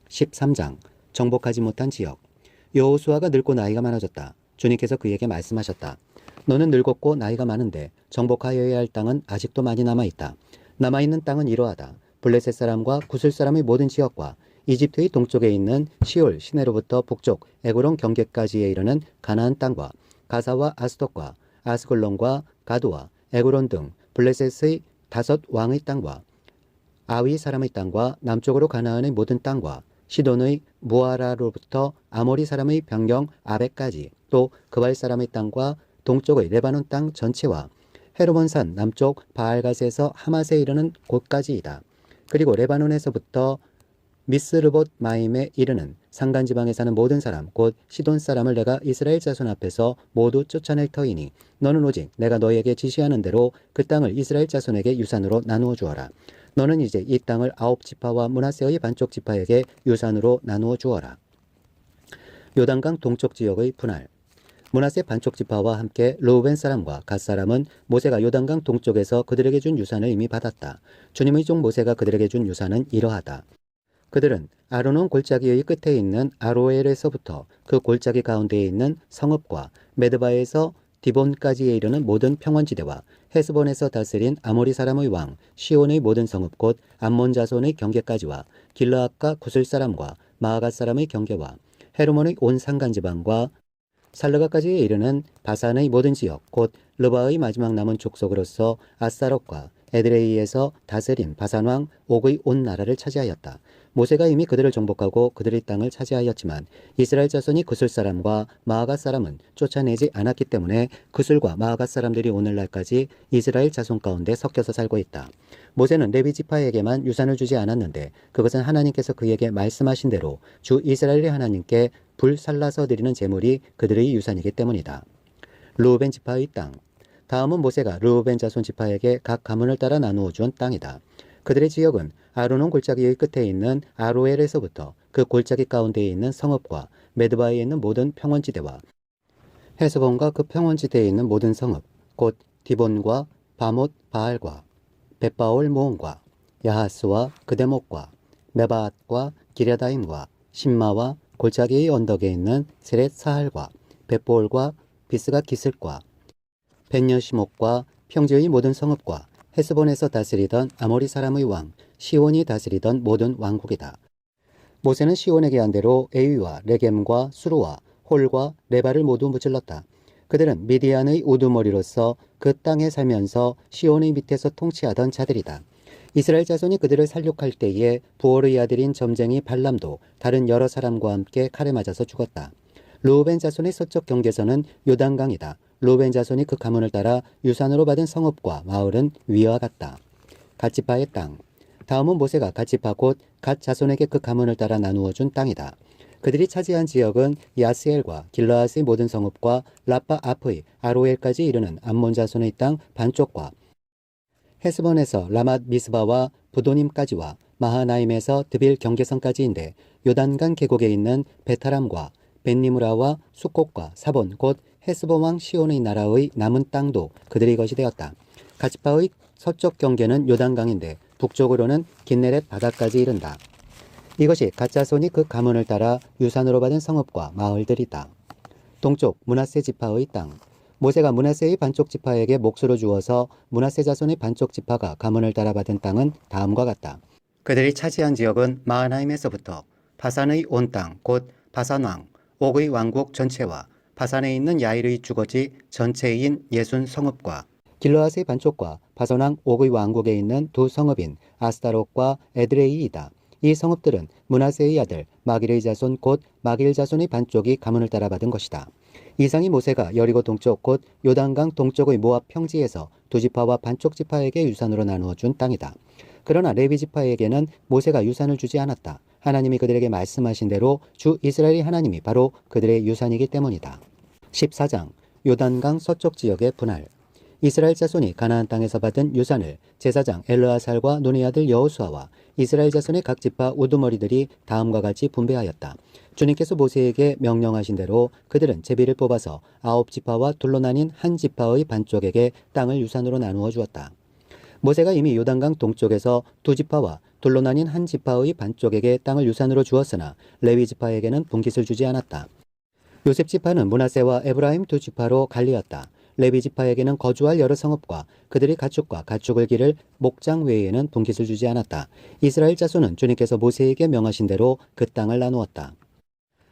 13장 정복하지 못한 지역. 여호수아가 늙고 나이가 많아졌다. 주님께서 그에게 말씀하셨다. 너는 늙었고 나이가 많은데 정복하여야 할 땅은 아직도 많이 남아있다. 남아있는 땅은 이러하다. 블레셋 사람과 구슬 사람의 모든 지역과 이집트의 동쪽에 있는 시올 시내로부터 북쪽 에그론 경계까지에 이르는 가나안 땅과 가사와 아스돗과 아스글론과 가드와 에그론 등 블레셋의 5 왕의 땅과 아위 사람의 땅과 남쪽으로 가나안의 모든 땅과 시돈의 무아라로부터 아모리 사람의 변경 아벡까지 또 그발 사람의 땅과 동쪽의 레바논 땅 전체와 헤르몬산 남쪽 바알갓에서 하맛에 이르는 곳까지이다. 그리고 레바논에서부터 미스르봇 마임에 이르는 산간지방에 사는 모든 사람 곧 시돈 사람을 내가 이스라엘 자손 앞에서 모두 쫓아낼 터이니 너는 오직 내가 너에게 지시하는 대로 그 땅을 이스라엘 자손에게 유산으로 나누어 주어라. 너는 이제 이 땅을 9지파와 므낫세의 반쪽 지파에게 유산으로 나누어 주어라. 요단강 동쪽 지역의 분할. 므낫세 반쪽 지파와 함께 르우벤 사람과 갓 사람은 모세가 요단강 동쪽에서 그들에게 준 유산을 이미 받았다. 주님의 종 모세가 그들에게 준 유산은 이러하다. 그들은 아르논 골짜기의 끝에 있는 아로엘에서부터 그 골짜기 가운데에 있는 성읍과 메드바에서 디본까지에 이르는 모든 평원지대와 헤스본에서 다스린 아모리 사람의 왕 시온의 모든 성읍 곧 암몬 자손의 경계까지와 길르앗과 구슬 사람과 마아갓 사람의 경계와 헤르몬의 온 산간지방과 살르가까지에 이르는 바산의 모든 지역 곧 르바의 마지막 남은 족속으로서 아스타롯과 에드레이에서 다스린 바산왕 옥의 온 나라를 차지하였다. 모세가 이미 그들을 정복하고 그들의 땅을 차지하였지만 이스라엘 자손이 구슬 사람과 마아갓 사람은 쫓아내지 않았기 때문에 구슬과 마아갓 사람들이 오늘날까지 이스라엘 자손 가운데 섞여서 살고 있다. 모세는 레위 지파에게만 유산을 주지 않았는데 그것은 하나님께서 그에게 말씀하신 대로 주 이스라엘의 하나님께 불 살라서 드리는 제물이 그들의 유산이기 때문이다. 르우벤 지파의 땅. 다음은 모세가 르우벤 자손 지파에게 각 가문을 따라 나누어 준 땅이다. 그들의 지역은 아르논 골짜기의 끝에 있는 아로엘에서부터 그 골짜기 가운데에 있는 성읍과 메드바에 있는 모든 평원지대와 헤스본과 그 평원지대에 있는 모든 성읍 곧 디본과 바못 바알과 벳바올 모온과 야하스와 그대목과 메바앗과 기랴다임과 신마와 골짜기의 언덕에 있는 세렛 사할과 벳볼과 비스가 기슬과 벤여시목과 평지의 모든 성읍과 헤스본에서 다스리던 아모리 사람의 왕 시온이 다스리던 모든 왕국이다. 모세는 시온에게 한 대로 에위와 레겜과 수루와 홀과 레바를 모두 무찔렀다. 그들은 미디안의 우두머리로서 그 땅에 살면서 시온의 밑에서 통치하던 자들이다. 이스라엘 자손이 그들을 살육할 때에 부올의 아들인 점쟁이 발람도 다른 여러 사람과 함께 칼에 맞아서 죽었다. 르우벤 자손의 서쪽 경계선은 요단강이다. 르우벤 자손이 그 가문을 따라 유산으로 받은 성읍과 마을은 위와 같다. 갓지파의 땅. 다음은 모세가 갓지파 곧 갓 자손에게 그 가문을 따라 나누어 준 땅이다. 그들이 차지한 지역은 야스엘과 길르앗의 모든 성읍과 라빠 앞의 아로엘까지 이르는 암몬 자손의 땅 반쪽과 헤스본에서 라맛 미스바와 부도님까지와 마하나임에서 드빌 경계선까지인데 요단강 계곡에 있는 베타람과 벤니무라와 수꽃과 사본 곧 헤스본 왕 시온의 나라의 남은 땅도 그들의 것이 되었다. 갓지파의 서쪽 경계는 요단강인데 북쪽으로는 긴네렛 바다까지 이른다. 이것이 갓 자손이 그 가문을 따라 유산으로 받은 성읍과 마을들이다. 동쪽 므낫세 지파의 땅. 모세가 므낫세의 반쪽 지파에게 몫으로 주어서 므낫세 자손의 반쪽 지파가 가문을 따라 받은 땅은 다음과 같다. 그들이 차지한 지역은 마하나임에서부터 바산의 온 땅 곧 바산왕 옥의 왕국 전체와 바산에 있는 야일의 주거지 전체인 60 성읍과 길르앗의 반쪽과 바산왕 옥의 왕국에 있는 2 성읍인 아스타롯과 에드레이이다. 이 성읍들은 므낫세의 아들 마길의 자손 곧 마길 자손의 반쪽이 가문을 따라 받은 것이다. 이상이 모세가 여리고 동쪽 곧 요단강 동쪽의 모압 평지에서 2 지파와 반쪽 지파에게 유산으로 나누어 준 땅이다. 그러나 레위 지파에게는 모세가 유산을 주지 않았다. 하나님이 그들에게 말씀하신 대로 주 이스라엘의 하나님이 바로 그들의 유산이기 때문이다. 14장 요단강 서쪽 지역의 분할. 이스라엘 자손이 가나안 땅에서 받은 유산을 제사장 엘르아살과 눈의 아들 여호수아와 이스라엘 자손의 각 지파 우두머리들이 다음과 같이 분배하였다. 주님께서 모세에게 명령하신 대로 그들은 제비를 뽑아서 9지파와 둘로 나뉜 한 지파의 반쪽에게 땅을 유산으로 나누어 주었다. 모세가 이미 요단강 동쪽에서 2 지파와 둘로 나뉜 한 지파의 반쪽에게 땅을 유산으로 주었으나 레위 지파에게는 분깃을 주지 않았다. 요셉 지파는 므낫세와 에브라임 두 지파로 갈리었다. 레위 지파에게는 거주할 여러 성읍과 그들의 가축과 가축을 기를 목장 외에는 분깃을 주지 않았다. 이스라엘 자손은 주님께서 모세에게 명하신 대로 그 땅을 나누었다.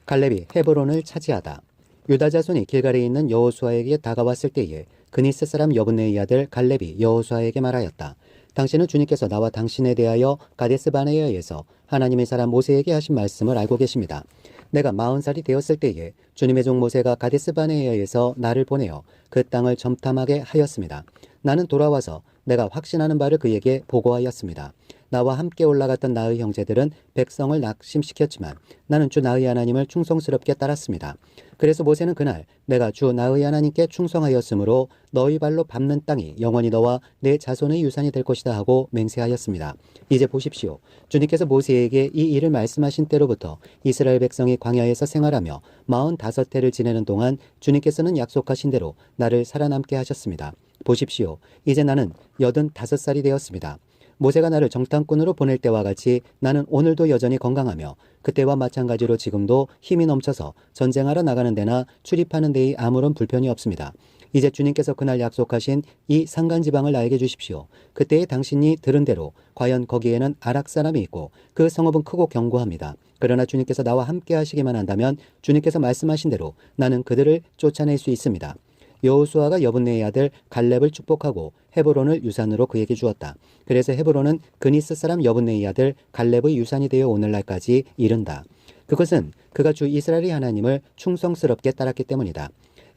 갈렙이 헤브론을 차지하다. 유다 자손이 길갈에 있는 여호수아에게 다가왔을 때에 그니스 사람 여분네의 아들 갈렙이 여호수아에게 말하였다. 당신은 주님께서 나와 당신에 대하여 가데스 바네아에서 하나님의 사람 모세에게 하신 말씀을 알고 계십니다. 내가 40살이 되었을 때에 주님의 종 모세가 가데스 바네아에서 나를 보내어 그 땅을 점탐하게 하였습니다. 나는 돌아와서 내가 확신하는 바를 그에게 보고하였습니다. 나와 함께 올라갔던 나의 형제들은 백성을 낙심시켰지만 나는 주 나의 하나님을 충성스럽게 따랐습니다. 그래서 모세는 그날 내가 주 나의 하나님께 충성하였으므로 너희 발로 밟는 땅이 영원히 너와 내 자손의 유산이 될 것이다 하고 맹세하였습니다. 이제 보십시오. 주님께서 모세에게 이 일을 말씀하신 때로부터 이스라엘 백성이 광야에서 생활하며 45해를 지내는 동안 주님께서는 약속하신 대로 나를 살아남게 하셨습니다. 보십시오. 이제 나는 85살이 되었습니다. 모세가 나를 정탐꾼으로 보낼 때와 같이 나는 오늘도 여전히 건강하며 그때와 마찬가지로 지금도 힘이 넘쳐서 전쟁하러 나가는 데나 출입하는 데에 아무런 불편이 없습니다. 이제 주님께서 그날 약속하신 이 산간지방을 나에게 주십시오. 그때에 당신이 들은 대로 과연 거기에는 아락 사람이 있고 그 성읍은 크고 견고합니다. 그러나 주님께서 나와 함께 하시기만 한다면 주님께서 말씀하신 대로 나는 그들을 쫓아낼 수 있습니다. 여호수아가 여분네의 아들 갈렙을 축복하고 헤브론을 유산으로 그에게 주었다. 그래서 헤브론은 그니스 사람 여분네의 아들 갈렙의 유산이 되어 오늘날까지 이른다. 그것은 그가 주 이스라엘의 하나님을 충성스럽게 따랐기 때문이다.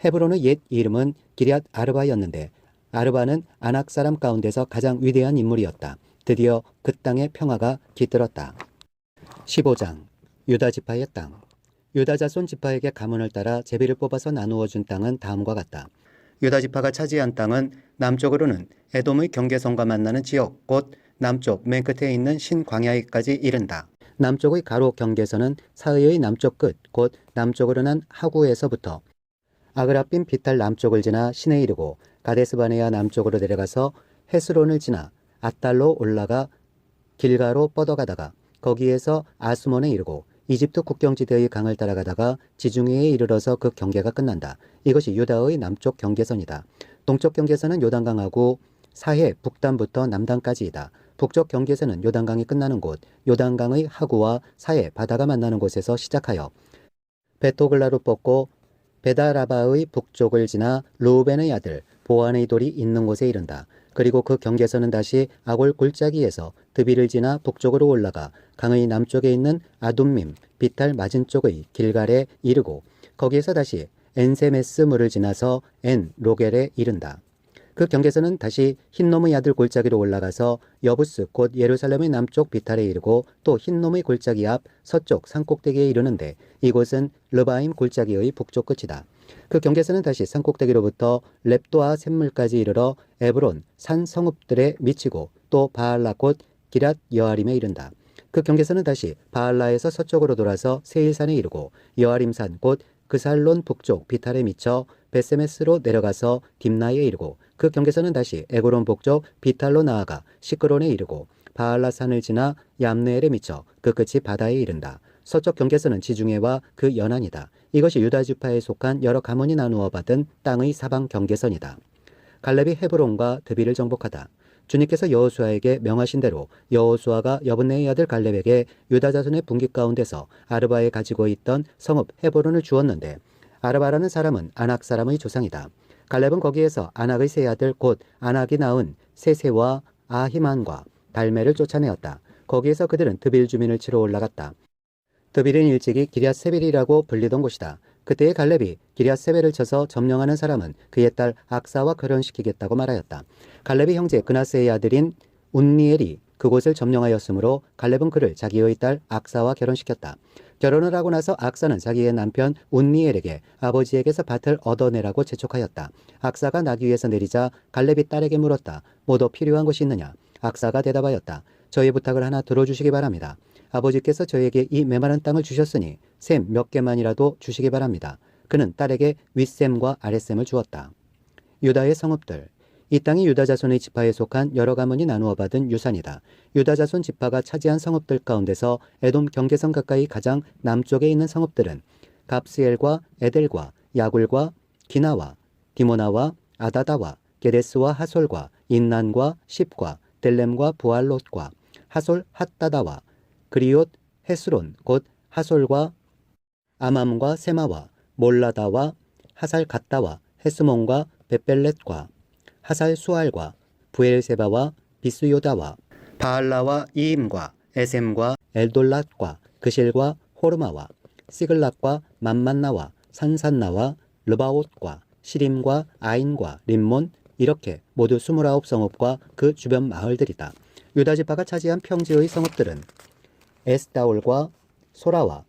헤브론의 옛 이름은 기럇 아르바였는데 아르바는 아낙 사람 가운데서 가장 위대한 인물이었다. 드디어 그 땅에 평화가 깃들었다. 15장 유다 지파의 땅. 유다 자손 지파에게 가문을 따라 제비를 뽑아서 나누어 준 땅은 다음과 같다. 유다 지파가 차지한 땅은 남쪽으로는 에돔의 경계선과 만나는 지역, 곧 남쪽 맨 끝에 있는 신광야에까지 이른다. 남쪽의 가로 경계선은 사의의 남쪽 끝, 곧 남쪽으로 난 하구에서부터 아그라빔 비탈 남쪽을 지나 신에 이르고 가데스바네아 남쪽으로 내려가서 헤스론을 지나 앗달로 올라가 길가로 뻗어가다가 거기에서 아스몬에 이르고 이집트 국경지대의 강을 따라가다가 지중해에 이르러서 그 경계가 끝난다. 이것이 유다의 남쪽 경계선이다. 동쪽 경계선은 요단강하고 사해 북단부터 남단까지이다. 북쪽 경계선은 요단강이 끝나는 곳, 요단강의 하구와 사해 바다가 만나는 곳에서 시작하여 베토글라로 뻗고 베다라바의 북쪽을 지나 루벤의 아들 보안의 돌이 있는 곳에 이른다. 그리고 그 경계선은 다시 아골 골짜기에서 드비를 지나 북쪽으로 올라가 강의 남쪽에 있는 아둠밈 비탈 맞은쪽의 길갈에 이르고 거기에서 다시 엔세메스 물을 지나서 엔 로겔에 이른다. 그 경계선은 다시 흰놈의 아들 골짜기로 올라가서 여부스 곧 예루살렘의 남쪽 비탈에 이르고 또 흰놈의 골짜기 앞 서쪽 산꼭대기에 이르는데 이곳은 르바임 골짜기의 북쪽 끝이다. 그 경계선은 다시 산꼭대기로부터 렙도아 샘물까지 이르러 에브론 산 성읍들에 미치고 또 바알라 곧 기랏 여아림에 이른다. 그 경계선은 다시 바알라에서 서쪽으로 돌아서 세일산에 이르고 여아림산 곧 그살론 북쪽 비탈에 미쳐 베세메스로 내려가서 딥나에 이르고 그 경계선은 다시 에고론 북쪽 비탈로 나아가 시크론에 이르고 바알라 산을 지나 얌느엘에 미쳐 그 끝이 바다에 이른다. 서쪽 경계선은 지중해와 그 연안이다. 이것이 유다 지파에 속한 여러 가문이 나누어 받은 땅의 사방 경계선이다. 갈렙이 헤브론과 드비를 정복하다. 주님께서 여호수아에게 명하신 대로 여호수아가 여분네의 아들 갈렙에게 유다 자손의 분깃 가운데서 아르바에 가지고 있던 성읍 헤브론을 주었는데 아르바라는 사람은 아낙 사람의 조상이다. 갈렙은 거기에서 아낙의 세 아들 곧 아낙이 낳은 세세와 아히만과 달메를 쫓아내었다. 거기에서 그들은 드빌 주민을 치러 올라갔다. 드빌은 일찍이 기럇세벨이라고 불리던 곳이다. 그때의 갈렙이 기럇세벨을 쳐서 점령하는 사람은 그의 딸 악사와 결혼시키겠다고 말하였다. 갈렙의 형제 그나스의 아들인 운니엘이 그곳을 점령하였으므로 갈렙은 그를 자기의 딸 악사와 결혼시켰다. 결혼을 하고 나서 악사는 자기의 남편 운니엘에게 아버지에게서 밭을 얻어내라고 재촉하였다. 악사가 나귀 위에서 내리자 갈렙이 딸에게 물었다. 뭐더 필요한 것이 있느냐? 악사가 대답하였다. 저희 부탁을 하나 들어주시기 바랍니다. 아버지께서 저에게 이 메마른 땅을 주셨으니 샘 몇 개만이라도 주시기 바랍니다. 그는 딸에게 윗샘과 아랫샘을 주었다. 유다의 성읍들. 이 땅이 유다 자손의 지파에 속한 여러 가문이 나누어 받은 유산이다. 유다 자손 지파가 차지한 성읍들 가운데서 에돔 경계선 가까이 가장 남쪽에 있는 성읍들은 갑스엘과 에델과 야굴과 기나와 디모나와 아다다와 게데스와 하솔과 인난과 십과 델렘과 부알롯과 하솔 핫다다와 그리옷 헤스론 곧 하솔과 아맘과 세마와 몰라다와 하살 갓다와 헤스몬과 베벨렛과 하살 수알과 부엘세바와 비스요다와 바알라와 이임과 에셈과 엘돌랏과 그실과 호르마와 시글락과 맘만나와 산산나와 르바옷과 시림과 아인과 림몬 이렇게 모두 29성읍과 그 주변 마을들이다. 유다 지파가 차지한 평지의 성읍들은 에스다올과 소라와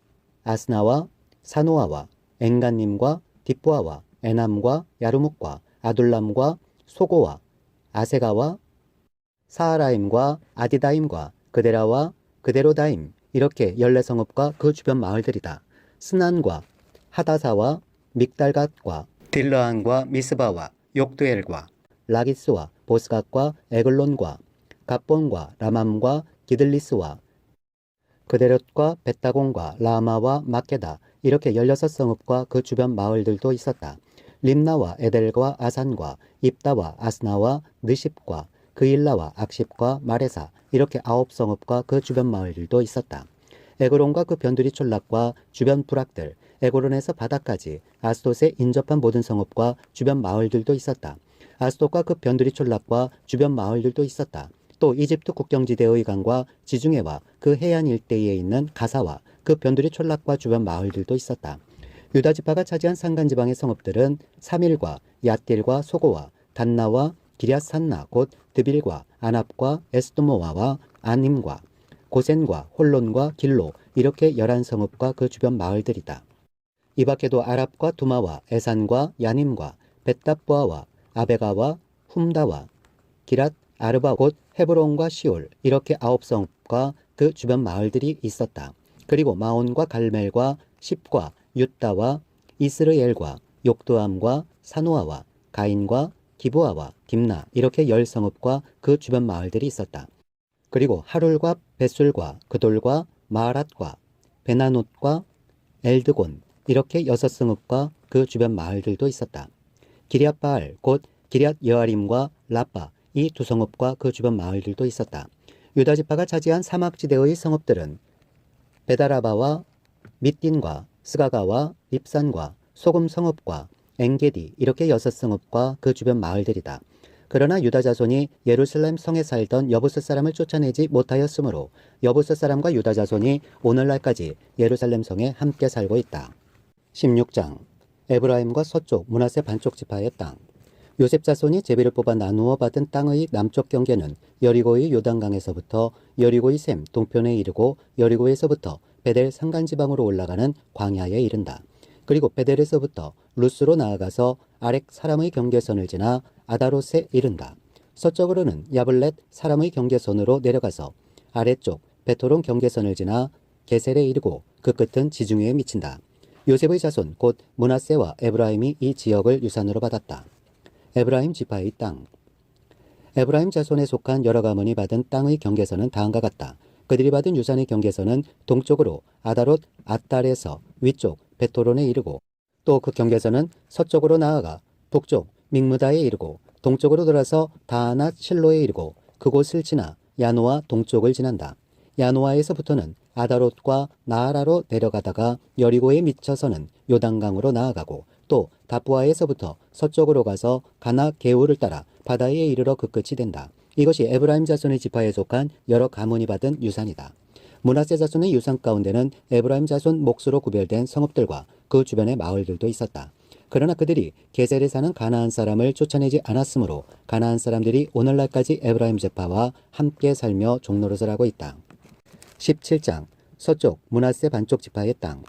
아스나와 사노아와 엔간님과 딥부아와 에남과 야르묵과 아둘람과 소고와 아세가와 사하라임과 아디다임과 그데라와 그데로다임 이렇게 14성읍과 그 주변 마을들이다. 스난과 하다사와 믹달갓과 딜러안과 미스바와 욕두엘과 라기스와 보스갓과 에글론과 갑본과 라맘과 기들리스와 그데롯과 벳다곤과 라마와 마케다 이렇게 16성읍과 그 주변 마을들도 있었다. 림나와 에델과 아산과 입다와 아스나와 느십과 그일라와 악십과 마레사 이렇게 9성읍과 그 주변 마을들도 있었다. 에그론과 그 변두리 촌락과 주변 부락들, 에그론에서 바다까지 아스돗에 인접한 모든 성읍과 주변 마을들도 있었다. 아스돗과 그 변두리 촌락과 주변 마을들도 있었다. 또 이집트 국경지대의 강과 지중해와 그 해안 일대에 있는 가사와 그 변두리 촌락과 주변 마을들도 있었다. 유다 지파가 차지한 산간지방의 성읍들은 사밀과 얏딜과 소고와 단나와 기랴산나 곧 드빌과 아납과 에스도모아와 아님과 고센과 홀론과 길로 이렇게 11성읍과 그 주변 마을들이다. 이 밖에도 아랍과 두마와 에산과 야님과 벳답부아와 아베가와 훔다와 기랏 아르바 곧 헤브론과 시올 이렇게 9성읍과 그 주변 마을들이 있었다. 그리고 마온과 갈멜과 십과 윳다와 이스르엘과 욕두암과 사노아와 가인과 기부아와 딥나 이렇게 10성읍과 그 주변 마을들이 있었다. 그리고 하룰과 벳술과 그돌과 마하랏과 베나노과 엘드곤 이렇게 6성읍과 그 주변 마을들도 있었다. 기럇바알 곧 기럇 여아림과 라빠 이 2성읍과 그 주변 마을들도 있었다. 유다 지파가 차지한 사막지대의 성읍들은 베다라바와 밑딘과 스가가와 립산과 소금 성읍과 엥게디 이렇게 6성읍과 그 주변 마을들이다. 그러나 유다 자손이 예루살렘 성에 살던 여부스 사람을 쫓아내지 못하였으므로 여부스 사람과 유다 자손이 오늘날까지 예루살렘 성에 함께 살고 있다. 16장 에브라임과 서쪽 므낫세 반쪽 지파의 땅. 요셉 자손이 제비를 뽑아 나누어 받은 땅의 남쪽 경계는 여리고의 요단강에서부터 여리고의 샘 동편에 이르고 여리고에서부터 베델 산간지방으로 올라가는 광야에 이른다. 그리고 베델에서부터 루스로 나아가서 아렉 사람의 경계선을 지나 아다롯에 이른다. 서쪽으로는 야블렛 사람의 경계선으로 내려가서 아래쪽 베토론 경계선을 지나 게셀에 이르고 그 끝은 지중해에 미친다. 요셉의 자손 곧 므낫세와 에브라임이 이 지역을 유산으로 받았다. 에브라임 지파의 땅. 에브라임 자손에 속한 여러 가문이 받은 땅의 경계선은 다음과 같다. 그들이 받은 유산의 경계선은 동쪽으로 아다롯 앗달에서 위쪽 베토론에 이르고 또 그 경계선은 서쪽으로 나아가 북쪽 믹무다에 이르고 동쪽으로 돌아서 다하낫 실로에 이르고 그곳을 지나 야노아 동쪽을 지난다. 야노아에서부터는 아다롯과 나아라로 내려가다가 여리고에 미쳐서는 요단강으로 나아가고 또 다부아에서부터 서쪽으로 가서 가나 게울을 따라 바다에 이르러 그 끝이 된다. 이것이 에브라임 자손의 지파에 속한 여러 가문이 받은 유산이다. 므낫세 자손의 유산 가운데는 에브라임 자손 몫으로 구별된 성읍들과 그 주변의 마을들도 있었다. 그러나 그들이 게셀에 사는 가나안 사람을 쫓아내지 않았으므로 가나안 사람들이 오늘날까지 에브라임 지파와 함께 살며 종노릇을 하고 있다. 17장 서쪽 므낫세 반쪽 지파의 땅.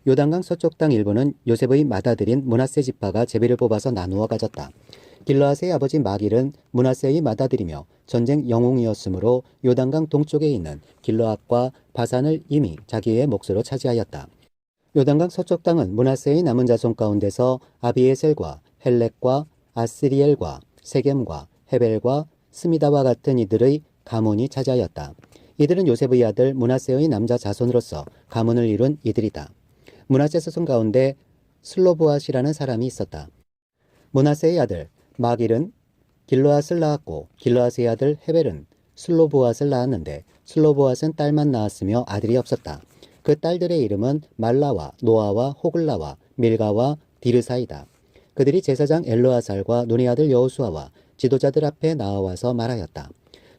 요단강 서쪽 땅 일부는 요셉의 맏아들인 므낫세 지파가 제비를 뽑아서 나누어 가졌다. 길르앗의 아버지 마길은 므낫세의 맏아들이며 전쟁 영웅이었으므로 요단강 동쪽에 있는 길르앗과 바산을 이미 자기의 몫으로 차지하였다. 요단강 서쪽 땅은 므낫세의 남은 자손 가운데서 아비에셀과 헬렉과 아스리엘과 세겜과 헤벨과 스미다와 같은 이들의 가문이 차지하였다. 이들은 요셉의 아들 므낫세의 남자 자손으로서 가문을 이룬 이들이다. 므낫세 자손 가운데 슬로보앗이라는 사람이 있었다. 므낫세의 아들 마길은 길르앗을 낳았고 길르앗의 아들 헤벨은 슬로보앗을 낳았는데 슬로보앗은 딸만 낳았으며 아들이 없었다. 그 딸들의 이름은 말라와 노아와 호글라와 밀가와 디르사이다. 그들이 제사장 엘르아살과 눈의 아들 여호수아와 지도자들 앞에 나와서 말하였다.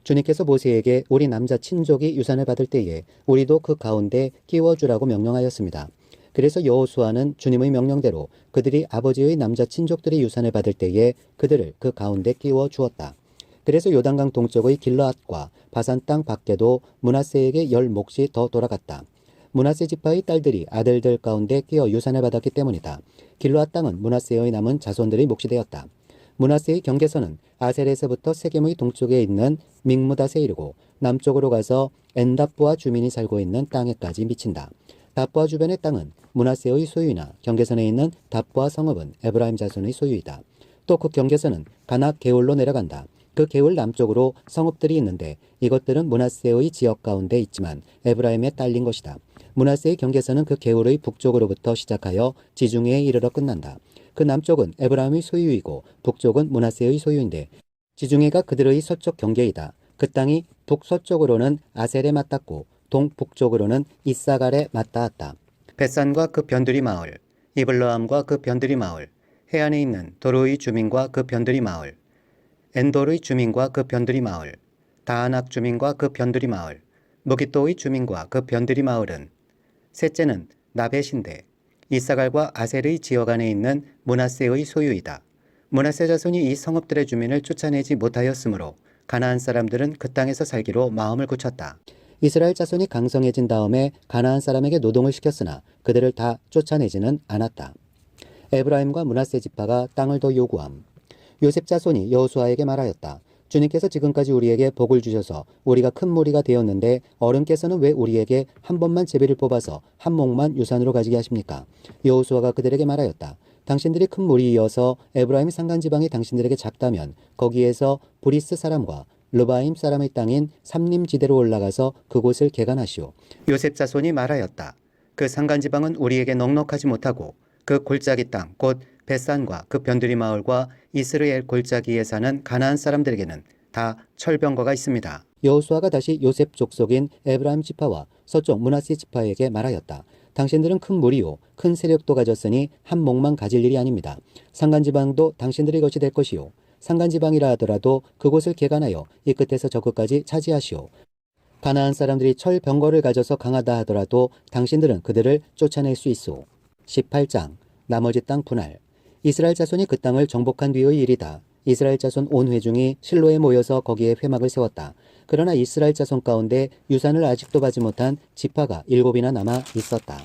주님께서 모세에게 우리 남자 친족이 유산을 받을 때에 우리도 그 가운데 끼워주라고 명령하였습니다. 그래서 여호수아는 주님의 명령대로 그들이 아버지의 남자 친족들이 유산을 받을 때에 그들을 그 가운데 끼워 주었다. 그래서 요단강 동쪽의 길르앗과 바산 땅 밖에도 므낫세에게 10몫이 더 돌아갔다. 므낫세 지파의 딸들이 아들들 가운데 끼어 유산을 받았기 때문이다. 길르앗 땅은 므낫세의 남은 자손들의 몫이 되었다. 므낫세의 경계선은 아셀에서부터 세겜의 동쪽에 있는 믹므닷에 이르고 남쪽으로 가서 엔답부아 주민이 살고 있는 땅에까지 미친다. 답부아 주변의 땅은 므낫세의 소유이나 경계선에 있는 답부아 성읍은 에브라임 자손의 소유이다. 또 그 경계선은 가낙 게울로 내려간다. 그 게울 남쪽으로 성읍들이 있는데 이것들은 므낫세의 지역 가운데 있지만 에브라임에 딸린 것이다. 므낫세의 경계선은 그 게울의 북쪽으로부터 시작하여 지중해에 이르러 끝난다. 그 남쪽은 에브라임의 소유이고 북쪽은 므낫세의 소유인데 지중해가 그들의 서쪽 경계이다. 그 땅이 북서쪽으로는 아셀에 맞닿고 동북쪽으로는 이사갈에 맞닿았다. 벳산과 그 변두리 마을, 이블러함과 그 변두리 마을, 해안에 있는 도로의 주민과 그 변두리 마을, 엔돌의 주민과 그 변두리 마을, 다하낙 주민과 그 변두리 마을, 무기또의 주민과 그 변두리 마을은 셋째는 나벳인데 이사갈과 아셀의 지역 안에 있는 므낫세의 소유이다. 므낫세 자손이 이 성읍들의 주민을 쫓아내지 못하였으므로 가나안 사람들은 그 땅에서 살기로 마음을 굳혔다. 이스라엘 자손이 강성해진 다음에 가나안 사람에게 노동을 시켰으나 그들을 다 쫓아내지는 않았다. 에브라임과 므낫세 지파가 땅을 더 요구함. 요셉 자손이 여호수아에게 말하였다. 주님께서 지금까지 우리에게 복을 주셔서 우리가 큰 무리가 되었는데 어른께서는 왜 우리에게 한 번만 제비를 뽑아서 한 몫만 유산으로 가지게 하십니까? 여호수아가 그들에게 말하였다. 당신들이 큰 무리이어서 에브라임 산간지방이 당신들에게 작다면 거기에서 브리스 사람과 르바임 사람의 땅인 삼림지대로 올라가서 그곳을 개간하시오. 요셉 자손이 말하였다. 그 산간지방은 우리에게 넉넉하지 못하고 그 골짜기 땅 곧 벳산과 그 변두리 마을과 이스라엘 골짜기에 사는 가나안 사람들에게는 다 철병거가 있습니다. 여호수아가 다시 요셉 족속인 에브라임 지파와 서쪽 므낫세 지파에게 말하였다. 당신들은 큰 무리요 큰 세력도 가졌으니 한 몫만 가질 일이 아닙니다. 산간지방도 당신들의 것이 될 것이요 산간지방이라 하더라도 그곳을 개간하여 이 끝에서 저 끝까지 차지하시오. 가나안 사람들이 철병거를 가져서 강하다 하더라도 당신들은 그들을 쫓아낼 수 있소. 18장 나머지 땅 분할. 이스라엘 자손이 그 땅을 정복한 뒤의 일이다. 이스라엘 자손 온 회중이 실로에 모여서 거기에 회막을 세웠다. 그러나 이스라엘 자손 가운데 유산을 아직도 받지 못한 지파가 7이나 남아 있었다.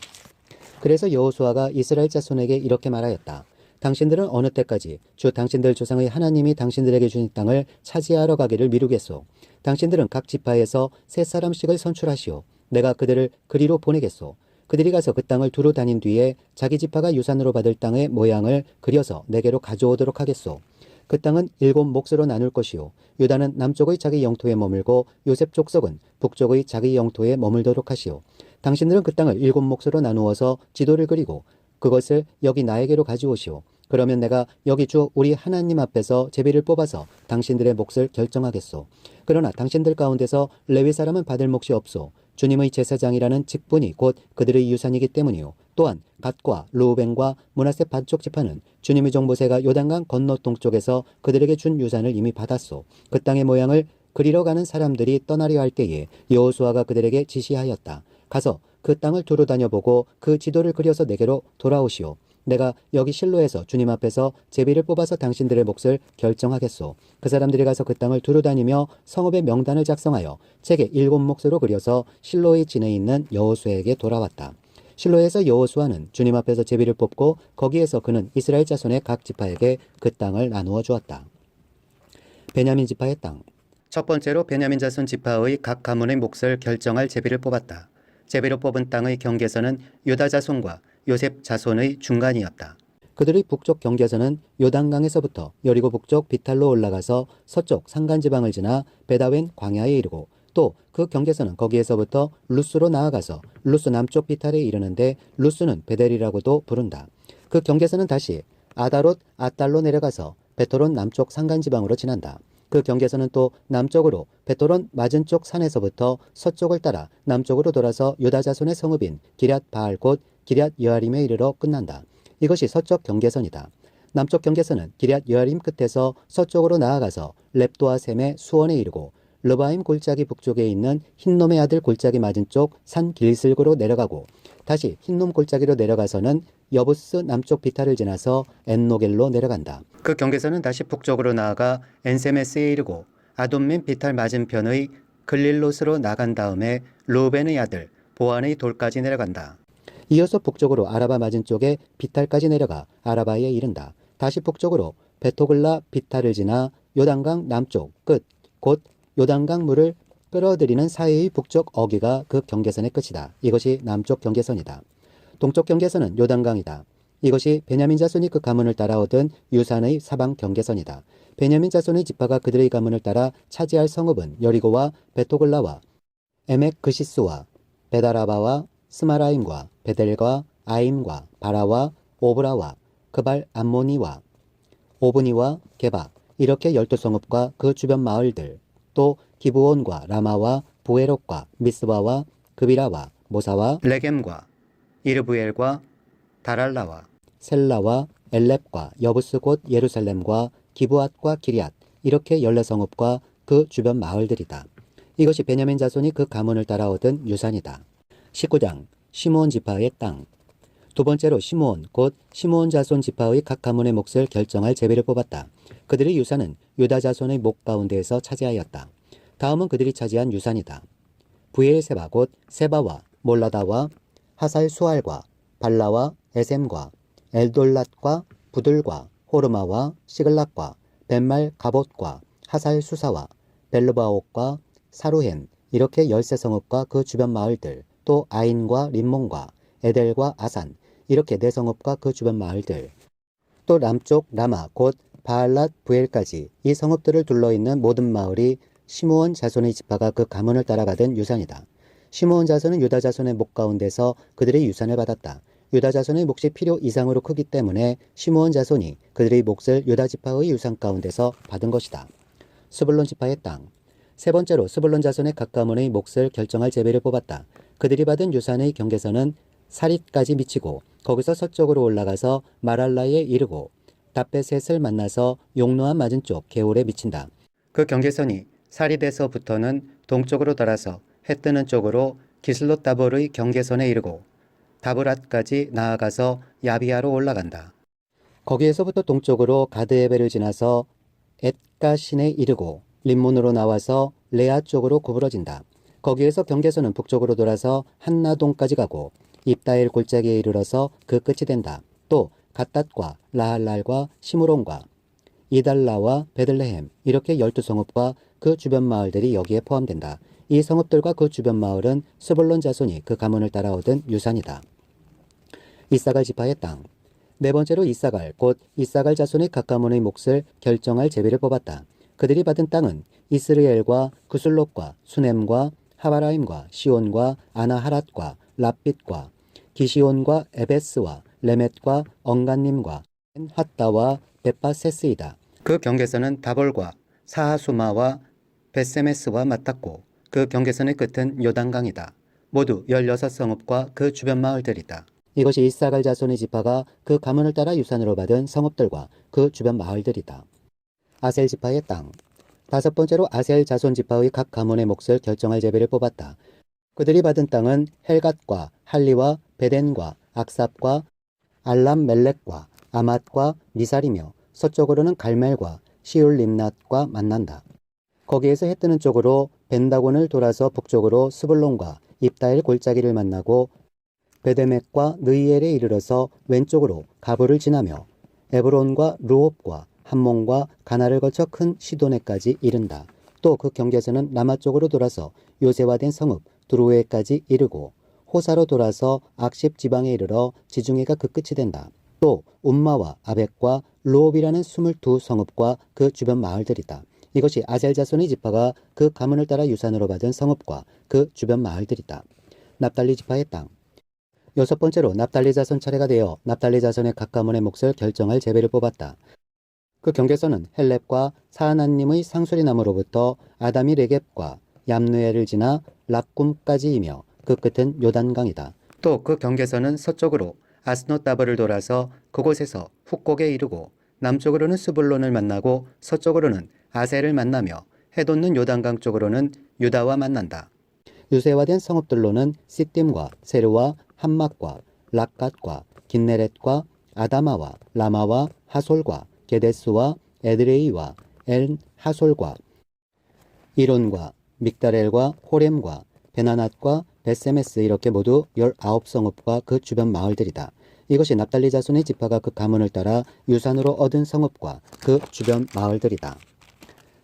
그래서 여호수아가 이스라엘 자손에게 이렇게 말하였다. 당신들은 어느 때까지 주 당신들 조상의 하나님이 당신들에게 준 땅을 차지하러 가기를 미루겠소. 당신들은 각 지파에서 3사람씩을 선출하시오. 내가 그들을 그리로 보내겠소. 그들이 가서 그 땅을 두루 다닌 뒤에 자기 지파가 유산으로 받을 땅의 모양을 그려서 내게로 가져오도록 하겠소. 그 땅은 7몫으로 나눌 것이요 유다는 남쪽의 자기 영토에 머물고 요셉 족속은 북쪽의 자기 영토에 머물도록 하시오. 당신들은 그 땅을 7몫으로 나누어서 지도를 그리고 그것을 여기 나에게로 가져오시오. 그러면 내가 여기 주 우리 하나님 앞에서 제비를 뽑아서 당신들의 몫을 결정하겠소. 그러나 당신들 가운데서 레위 사람은 받을 몫이 없소. 주님의 제사장이라는 직분이 곧 그들의 유산이기 때문이요. 또한 갓과 르우벤과 므낫세 반쪽 지파는 주님의 종보새가 요단강 건너 동쪽에서 그들에게 준 유산을 이미 받았소. 그 땅의 모양을 그리러 가는 사람들이 떠나려 할 때에 여호수아가 그들에게 지시하였다. 가서 그 땅을 두루 다녀보고 그 지도를 그려서 내게로 돌아오시오. 내가 여기 실로에서 주님 앞에서 제비를 뽑아서 당신들의 몫을 결정하겠소. 그 사람들이 가서 그 땅을 두루 다니며 성읍의 명단을 작성하여 책에 7몫으로 그려서 실로의 진에 있는 여호수아에게 돌아왔다. 실로에서 여호수아는 주님 앞에서 제비를 뽑고 거기에서 그는 이스라엘 자손의 각 지파에게 그 땅을 나누어 주었다. 베냐민 지파의 땅. 첫 번째로 베냐민 자손 지파의 각 가문의 몫을 결정할 제비를 뽑았다. 제비로 뽑은 땅의 경계선은 유다 자손과 요셉 자손의 중간이었다. 그들의 북쪽 경계선은 요단강에서부터 여리고 북쪽 비탈로 올라가서 서쪽 산간지방을 지나 베다웬 광야에 이르고 또 그 경계선은 거기에서부터 루스로 나아가서 루스 남쪽 비탈에 이르는데 루스는 베델이라고도 부른다. 그 경계선은 다시 아다롯 아달로 내려가서 베토론 남쪽 산간지방으로 지난다. 그 경계선은 또 남쪽으로 베토론 맞은 쪽 산에서부터 서쪽을 따라 남쪽으로 돌아서 유다 자손의 성읍인 기럇 바알 곧 기럇 여아림에 이르러 끝난다. 이것이 서쪽 경계선이다. 남쪽 경계선은 기럇 여아림 끝에서 서쪽으로 나아가서 렙도아 셈의 수원에 이르고 르바임 골짜기 북쪽에 있는 흰놈의 아들 골짜기 맞은 쪽 산 길슬고로 내려가고 다시 흰놈 골짜기로 내려가서는 여부스 남쪽 비탈을 지나서 엔노겔로 내려간다. 그 경계선은 다시 북쪽으로 나아가 엔세메스에 이르고 아돔민 비탈 맞은편의 글릴롯으로 나간 다음에 루벤의 아들 보안의 돌까지 내려간다. 이어서 북쪽으로 아라바 맞은 쪽에 비탈까지 내려가 아라바에 이른다. 다시 북쪽으로 베토글라 비탈을 지나 요단강 남쪽 끝 곧 요단강 물을 끌어들이는 사이의 북쪽 어귀가 그 경계선의 끝이다. 이것이 남쪽 경계선이다. 동쪽 경계선은 요단강이다. 이것이 베냐민 자손이 그 가문을 따라 얻은 유산의 사방 경계선이다. 베냐민 자손의 지파가 그들의 가문을 따라 차지할 성읍은 여리고와 베토글라와 에멕 그시스와 베다라바와 스마라임과 베델과 아임과 바라와 오브라와 그발 암모니와 오브니와 게바 이렇게 12성읍과 그 주변 마을들 또 기브온과 라마와 부에롯과 미스바와 그비라와 모사와 레겜과 이르부엘과 다랄라와 셀라와 엘렙과 여부스 곧 예루살렘과 기브앗과 기리앗 이렇게 14성읍과 그 주변 마을들이다. 이것이 베냐민 자손이 그 가문을 따라 얻은 유산이다. 19장 시므온 지파의 땅. 두 번째로 시므온 곧 시므온 자손 지파의 각 가문의 몫을 결정할 제비를 뽑았다. 그들의 유산은 유다 자손의 목 가운데에서 차지하였다. 다음은 그들이 차지한 유산이다. 부엘세바 곧 세바와 몰라다와 하살 수알과 발라와 에셈과 엘돌랏과 부들과 호르마와 시글락과 벤말 가봇과 하살 수사와 벨르바옥과 사루헨 이렇게 13성읍과 그 주변 마을들 또 아인과 림몬과 에델과 아산 이렇게 4성읍과 그 주변 마을들 또 남쪽 라마 곧 바알랏 부엘까지 이 성읍들을 둘러있는 모든 마을이 시므온 자손의 지파가 그 가문을 따라가던 유산이다. 시므온 자손은 유다 자손의 목 가운데서 그들의 유산을 받았다. 유다 자손의 몫이 필요 이상으로 크기 때문에 시므온 자손이 그들의 몫을 유다 지파의 유산 가운데서 받은 것이다. 스불론 지파의 땅. 세 번째로 스불론 자손의 각 가문의 몫을 결정할 제비를 뽑았다. 그들이 받은 유산의 경계선은 사릿까지 미치고 거기서 서쪽으로 올라가서 마랄라에 이르고 답베셋을 만나서 용노암 맞은 쪽 게올에 미친다. 그 경계선이 사릿에서부터는 동쪽으로 돌아서 해 뜨는 쪽으로 기슬롯 다볼의 경계선에 이르고 다브랏까지 나아가서 야비아로 올라간다. 거기에서부터 동쪽으로 가드에벨을 지나서 엣가신에 이르고 림몬으로 나와서 레아 쪽으로 구부러진다. 거기에서 경계선은 북쪽으로 돌아서 한나동까지 가고 입다엘 골짜기에 이르러서 그 끝이 된다. 또 갓닷과 라할랄과 시므론과 이달라와 베들레헴 이렇게 12성읍과 그 주변 마을들이 여기에 포함된다. 이 성읍들과 그 주변 마을은 스불론 자손이 그 가문을 따라 얻은 유산이다. 이사갈 지파의 땅. 네 번째로 이사갈 곧 이사갈 자손의 각 가문의 몫을 결정할 제비를 뽑았다. 그들이 받은 땅은 이스르엘과 구슬롯과 수넴과 하바라임과 시온과 아나하랏과 랍빗과 기시온과 에베스와 레멧과 엉간님과 핫다와 베파세스이다. 그 경계선은 다볼과 사하수마와 베세메스와 맞닿고 그 경계선의 끝은 요단강이다. 모두 16성읍과 그 주변 마을들이다. 이것이 이사갈 자손의 지파가 그 가문을 따라 유산으로 받은 성읍들과 그 주변 마을들이다. 아셀 지파의 땅. 다섯 번째로 아셀 자손 지파의 각 가문의 몫을 결정할 제비를 뽑았다. 그들이 받은 땅은 헬갓과 할리와 베덴과 악삽과 알람 멜렉과 아맛과 미살이며 서쪽으로는 갈멜과 시울 림낫과 만난다. 거기에서 해 뜨는 쪽으로 벤다곤을 돌아서 북쪽으로 스불론과 입다엘 골짜기를 만나고 베데멕과 느이엘에 이르러서 왼쪽으로 가브를 지나며 에브론과 르홉과 함몬과 가나를 거쳐 큰 시도네까지 이른다. 또 그 경계선은 남아 쪽으로 돌아서 요새화된 성읍 두루에까지 이르고 호사로 돌아서 악십 지방에 이르러 지중해가 그 끝이 된다. 또 움마와 아벡과 루옵이라는 22성읍과 그 주변 마을들이다. 이것이 아셀 자손의 지파가 그 가문을 따라 유산으로 받은 성읍과 그 주변 마을들이다. 납달리 지파의 땅. 여섯 번째로 납달리 자손 차례가 되어 납달리 자손의 각 가문의 몫을 결정할 제비를 뽑았다. 그 경계선은 헬렙과 사하나님의 상수리나무로부터 아다미 레겝과 얌누엘을 지나 랍굼까지이며 그 끝은 요단강이다. 또 그 경계선은 서쪽으로 아스노다버를 돌아서 그곳에서 훅곡에 이르고 남쪽으로는 스불론을 만나고 서쪽으로는 아셀을 만나며 해돋는 요단강 쪽으로는 유다와 만난다. 유세화된 성읍들로는 시딤과 세르와 함막과 락갓과 긴네렛과 아다마와 라마와 하솔과 게데스와 에드레이와 엘 하솔과 이론과 믹다렐과 호렘과 베나낫과 베세메스 이렇게 모두 19성읍과 그 주변 마을들이다. 이것이 납달리 자손의 지파가 그 가문을 따라 유산으로 얻은 성읍과 그 주변 마을들이다.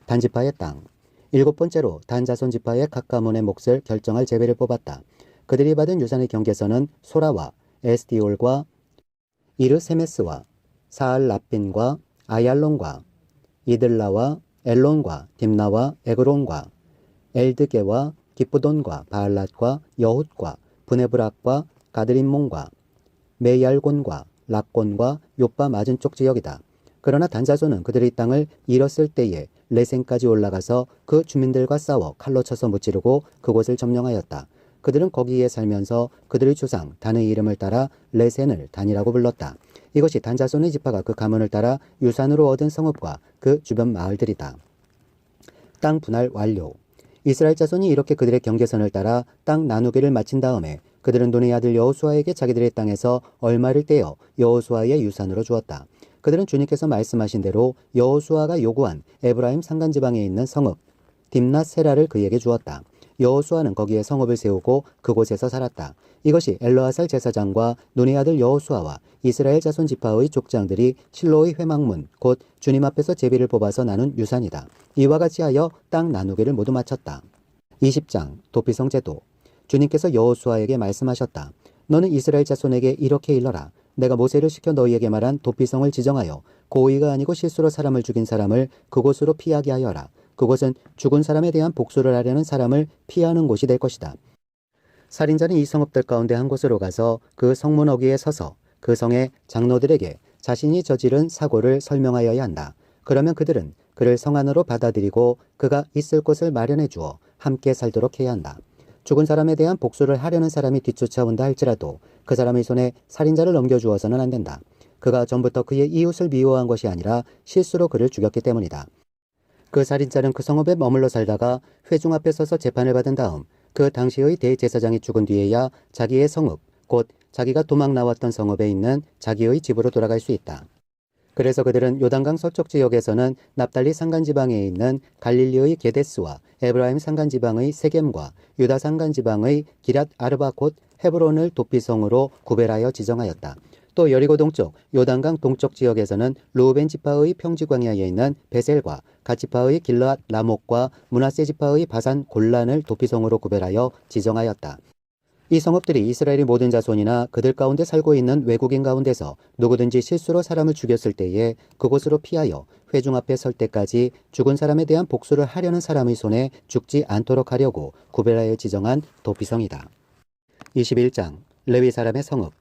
단지파의 땅. 일곱 번째로 단 자손 지파의 각 가문의 몫을 결정할 제비를 뽑았다. 그들이 받은 유산의 경계선은 소라와 에스디올과 이르세메스와 사알라핀과 아얄론과 이들라와 엘론과 딥나와 에그론과 엘드게와 기쁘돈과 바알랏과 여훗과 브네브락과 가드림몬과 메얄곤과 락곤과 요빠 맞은 쪽 지역이다. 그러나 단자손은 그들의 땅을 잃었을 때에 레센까지 올라가서 그 주민들과 싸워 칼로 쳐서 무찌르고 그곳을 점령하였다. 그들은 거기에 살면서 그들의 조상 단의 이름을 따라 레센을 단이라고 불렀다. 이것이 단자손의 지파가 그 가문을 따라 유산으로 얻은 성읍과 그 주변 마을들이다. 땅 분할 완료. 이스라엘 자손이 이렇게 그들의 경계선을 따라 땅 나누기를 마친 다음에 그들은 눈의 아들 여호수아에게 자기들의 땅에서 얼마를 떼어 여호수아의 유산으로 주었다. 그들은 주님께서 말씀하신 대로 여호수아가 요구한 에브라임 산간지방에 있는 성읍 딥낫세라를 그에게 주었다. 여호수아는 거기에 성읍을 세우고 그곳에서 살았다. 이것이 엘르아살 제사장과 눈의 아들 여호수아와 이스라엘 자손 지파의 족장들이 실로의 회막문 곧 주님 앞에서 제비를 뽑아서 나눈 유산이다. 이와 같이 하여 땅 나누기를 모두 마쳤다. 20장 도피성 제도. 주님께서 여호수아에게 말씀하셨다. 너는 이스라엘 자손에게 이렇게 일러라. 내가 모세를 시켜 너희에게 말한 도피성을 지정하여 고의가 아니고 실수로 사람을 죽인 사람을 그곳으로 피하게 하여라. 그곳은 죽은 사람에 대한 복수를 하려는 사람을 피하는 곳이 될 것이다. 살인자는 이 성읍들 가운데 한 곳으로 가서 그 성문 어귀에 서서 그 성의 장로들에게 자신이 저지른 사고를 설명하여야 한다. 그러면 그들은 그를 성 안으로 받아들이고 그가 있을 곳을 마련해 주어 함께 살도록 해야 한다. 죽은 사람에 대한 복수를 하려는 사람이 뒤쫓아온다 할지라도 그 사람의 손에 살인자를 넘겨주어서는 안 된다. 그가 전부터 그의 이웃을 미워한 것이 아니라 실수로 그를 죽였기 때문이다. 그 살인자는 그 성읍에 머물러 살다가 회중 앞에 서서 재판을 받은 다음 그 당시의 대제사장이 죽은 뒤에야 자기의 성읍, 곧 자기가 도망 나왔던 성읍에 있는 자기의 집으로 돌아갈 수 있다. 그래서 그들은 요단강 서쪽 지역에서는 납달리 산간지방에 있는 갈릴리의 게데스와 에브라임 산간지방의 세겜과 유다 산간지방의 기랏 아르바 곧 헤브론을 도피성으로 구별하여 지정하였다. 또 여리고 동쪽 요단강 동쪽 지역에서는 르우벤 지파의 평지 광야에 있는 베셀과 갓 지파의 길르앗 라목과 므낫세 지파의 바산 골란을 도피성으로 구별하여 지정하였다. 이 성읍들이 이스라엘의 모든 자손이나 그들 가운데 살고 있는 외국인 가운데서 누구든지 실수로 사람을 죽였을 때에 그곳으로 피하여 회중 앞에 설 때까지 죽은 사람에 대한 복수를 하려는 사람의 손에 죽지 않도록 하려고 구별하여 지정한 도피성이다. 21장 레위 사람의 성읍.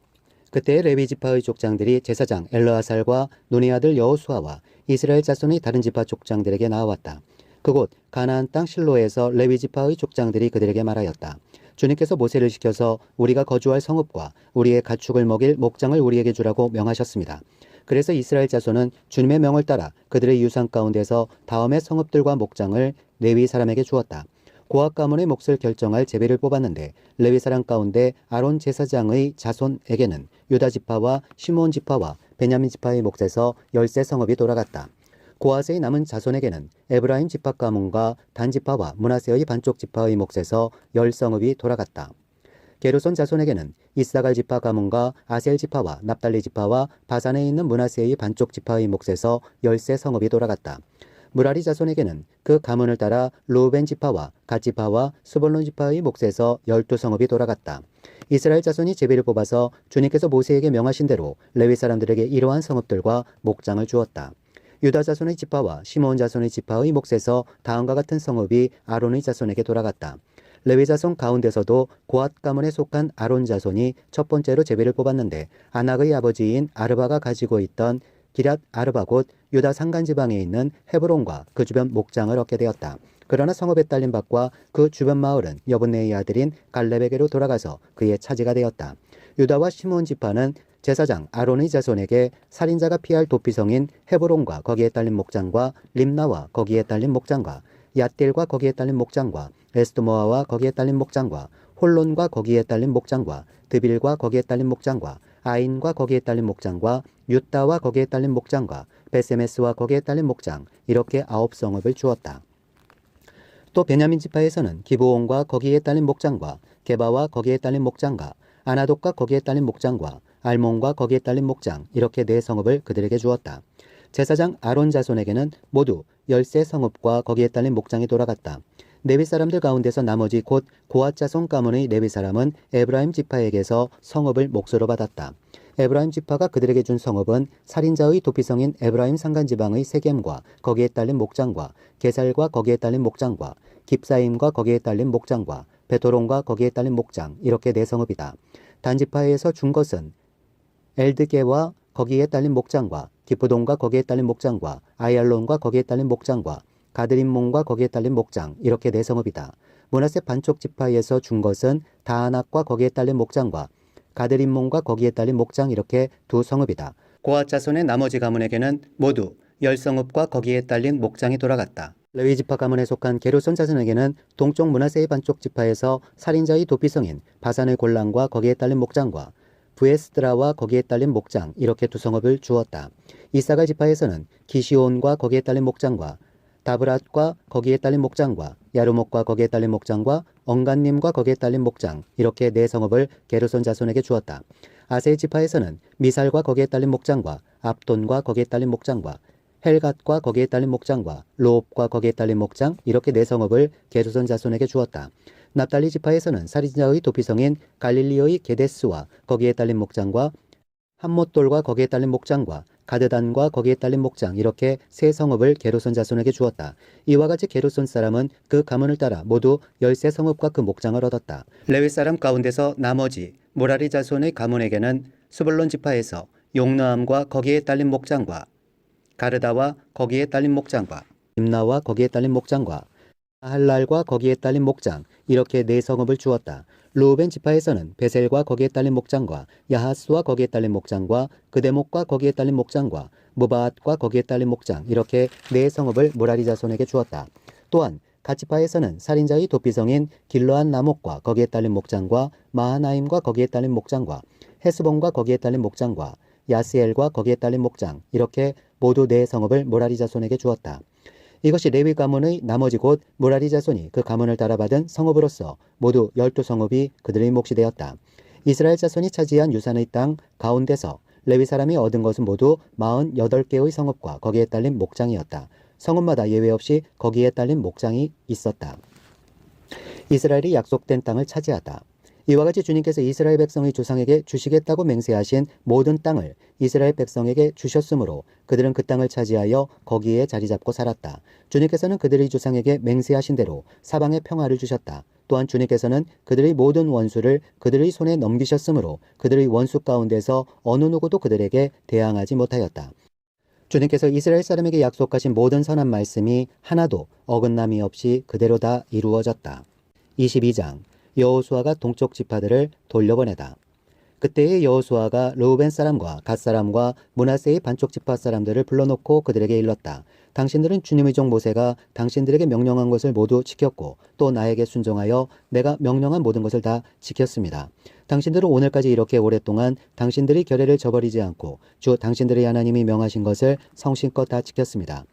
그때 레위 지파의 족장들이 제사장 엘르아살과 눈의 아들 여호수아와 이스라엘 자손의 다른 지파 족장들에게 나아왔다. 그곳 가나안 땅 실로에서 레위 지파의 족장들이 그들에게 말하였다. 주님께서 모세를 시켜서 우리가 거주할 성읍과 우리의 가축을 먹일 목장을 우리에게 주라고 명하셨습니다. 그래서 이스라엘 자손은 주님의 명을 따라 그들의 유산 가운데서 다음의 성읍들과 목장을 레위 사람에게 주었다. 고앗 가문의 몫을 결정할 제비를 뽑았는데 레위 사람 가운데 아론 제사장의 자손에게는 유다 지파와 시므온 지파와 베냐민 지파의 몫에서 13 성읍이 돌아갔다. 고앗의 남은 자손에게는 에브라임 지파 가문과 단 지파와 므낫세의 반쪽 지파의 몫에서 10성읍이 돌아갔다. 게르손 자손에게는 이사갈 지파 가문과 아셀 지파와 납달리 지파와 바산에 있는 므낫세의 반쪽 지파의 몫에서 13 성읍이 돌아갔다. 무라리 자손에게는 그 가문을 따라 르우벤 지파와 갓 지파와 스볼론 지파의 몫에서 12성읍이 돌아갔다. 이스라엘 자손이 제비를 뽑아서 주님께서 모세에게 명하신 대로 레위 사람들에게 이러한 성읍들과 목장을 주었다. 유다 자손의 지파와 시므온 자손의 지파의 몫에서 다음과 같은 성읍이 아론의 자손에게 돌아갔다. 레위 자손 가운데서도 고앗 가문에 속한 아론 자손이 첫 번째로 제비를 뽑았는데 아낙의 아버지인 아르바가 가지고 있던 기럇 아르바 곧 유다 산간지방에 있는 헤브론과 그 주변 목장을 얻게 되었다. 그러나 성읍에 딸린 밭과 그 주변 마을은 여분네의 아들인 갈렙에게로 돌아가서 그의 차지가 되었다. 유다와 시므온 지파는 제사장 아론의 자손에게 살인자가 피할 도피성인 헤브론과 거기에 딸린 목장과 림나와 거기에 딸린 목장과 얏딜과 거기에 딸린 목장과 에스드모아와 거기에 딸린 목장과 홀론과 거기에 딸린 목장과 드빌과 거기에 딸린 목장과 아인과 거기에 딸린 목장과 유따와 거기에 딸린 목장과 베세메스와 거기에 딸린 목장 이렇게 9성읍을 주었다. 또 베냐민 지파에서는 기브온과 거기에 딸린 목장과 게바와 거기에 딸린 목장과 아나돗과 거기에 딸린 목장과 알몬과 거기에 딸린 목장 이렇게 4성읍을 그들에게 주었다. 제사장 아론 자손에게는 모두 13성읍과 거기에 딸린 목장이 돌아갔다. 레위 사람들 가운데서 나머지 곧 고앗 자손 가문의 레위 사람은 에브라임 지파에게서 성읍을 몫으로 받았다. 에브라임 지파가 그들에게 준 성읍은 살인자의 도피성인 에브라임 산간지방의 세겜과 거기에 딸린 목장과 게살과 거기에 딸린 목장과 깁사임과 거기에 딸린 목장과 베토론과 거기에 딸린 목장 이렇게 4성읍이다. 단 지파에서 준 것은 엘드게와 거기에 딸린 목장과 기프돈과 거기에 딸린 목장과 아얄론과 거기에 딸린 목장과 가드림몬과 거기에 딸린 목장 이렇게 4성읍이다. 므낫세 반쪽 지파에서 준 것은 다아낙과 거기에 딸린 목장과 가드림몬과 거기에 딸린 목장 이렇게 2성읍이다. 고앗 자손의 나머지 가문에게는 모두 10성읍과 거기에 딸린 목장이 돌아갔다. 레위 지파 가문에 속한 게르손 자손에게는 동쪽 므낫세의 반쪽 지파에서 살인자의 도피성인 바산의 골란과 거기에 딸린 목장과 부에스드라와 거기에 딸린 목장 이렇게 2성읍을 주었다. 이사갈 지파에서는 기시온과 거기에 딸린 목장과 다브랏과 거기에 딸린 목장과 야르목과 거기에 딸린 목장과 언간님과 거기에 딸린 목장 이렇게 4성읍을 게르손 자손에게 주었다. 아세 지파에서는 미살과 거기에 딸린 목장과 압돈과 거기에 딸린 목장과 헬갓과 거기에 딸린 목장과 로옵과 거기에 딸린 목장 이렇게 4성읍을 게르손 자손에게 주었다. 납달리 지파에서는 살인자의 도피성인 갈릴리의 게데스와 거기에 딸린 목장과 함못돌과 거기에 딸린 목장과 가드단과 거기에 딸린 목장 이렇게 3성읍을 게르손 자손에게 주었다. 이와 같이 게르손 사람은 그 가문을 따라 모두 13성읍과 그 목장을 얻었다. 레위 사람 가운데서 나머지 모라리 자손의 가문에게는 스불론 지파에서 용르암과 거기에 딸린 목장과 가르다와 거기에 딸린 목장과 임나와 거기에 딸린 목장과 할랄과 거기에 딸린 목장 이렇게 4성읍을 주었다. 르우벤 지파에서는 베셀과 거기에 딸린 목장과 야하스와 거기에 딸린 목장과 그데목과 거기에 딸린 목장과 무바앗과 거기에 딸린 목장 이렇게 4성읍을 모라리 자손에게 주었다. 또한 갓지파에서는 살인자의 도피성인 길르한 나목과 거기에 딸린 목장과 마하나임과 거기에 딸린 목장과 헤스본과 거기에 딸린 목장과 야스엘과 거기에 딸린 목장 이렇게 모두 4성읍을 모라리 자손에게 주었다. 이것이 레위 가문의 나머지 곧 모라리 자손이 그 가문을 따라 받은 성읍으로서 모두 12성읍이 그들의 몫이 되었다. 이스라엘 자손이 차지한 유산의 땅 가운데서 레위 사람이 얻은 것은 모두 48개의 성읍과 거기에 딸린 목장이었다. 성읍마다 예외 없이 거기에 딸린 목장이 있었다. 이스라엘이 약속된 땅을 차지하다. 이와 같이 주님께서 이스라엘 백성의 조상에게 주시겠다고 맹세하신 모든 땅을 이스라엘 백성에게 주셨으므로 그들은 그 땅을 차지하여 거기에 자리 잡고 살았다. 주님께서는 그들의 조상에게 맹세하신 대로 사방에 평화를 주셨다. 또한 주님께서는 그들의 모든 원수를 그들의 손에 넘기셨으므로 그들의 원수 가운데서 어느 누구도 그들에게 대항하지 못하였다. 주님께서 이스라엘 사람에게 약속하신 모든 선한 말씀이 하나도 어긋남이 없이 그대로 다 이루어졌다. 22장 여호수아가 동쪽 지파들을 돌려보내다. 그때의 여호수아가 르우벤 사람과 갓 사람과 므낫세의 반쪽 지파 사람들을 불러놓고 그들에게 일렀다. 당신들은 주님의 종 모세가 당신들에게 명령한 것을 모두 지켰고 또 나에게 순종하여 내가 명령한 모든 것을 다 지켰습니다. 당신들은 오늘까지 이렇게 오랫동안 당신들의 결례를 저버리지 않고 주 당신들의 하나님이 명하신 것을 성심껏 다 지켰습니다.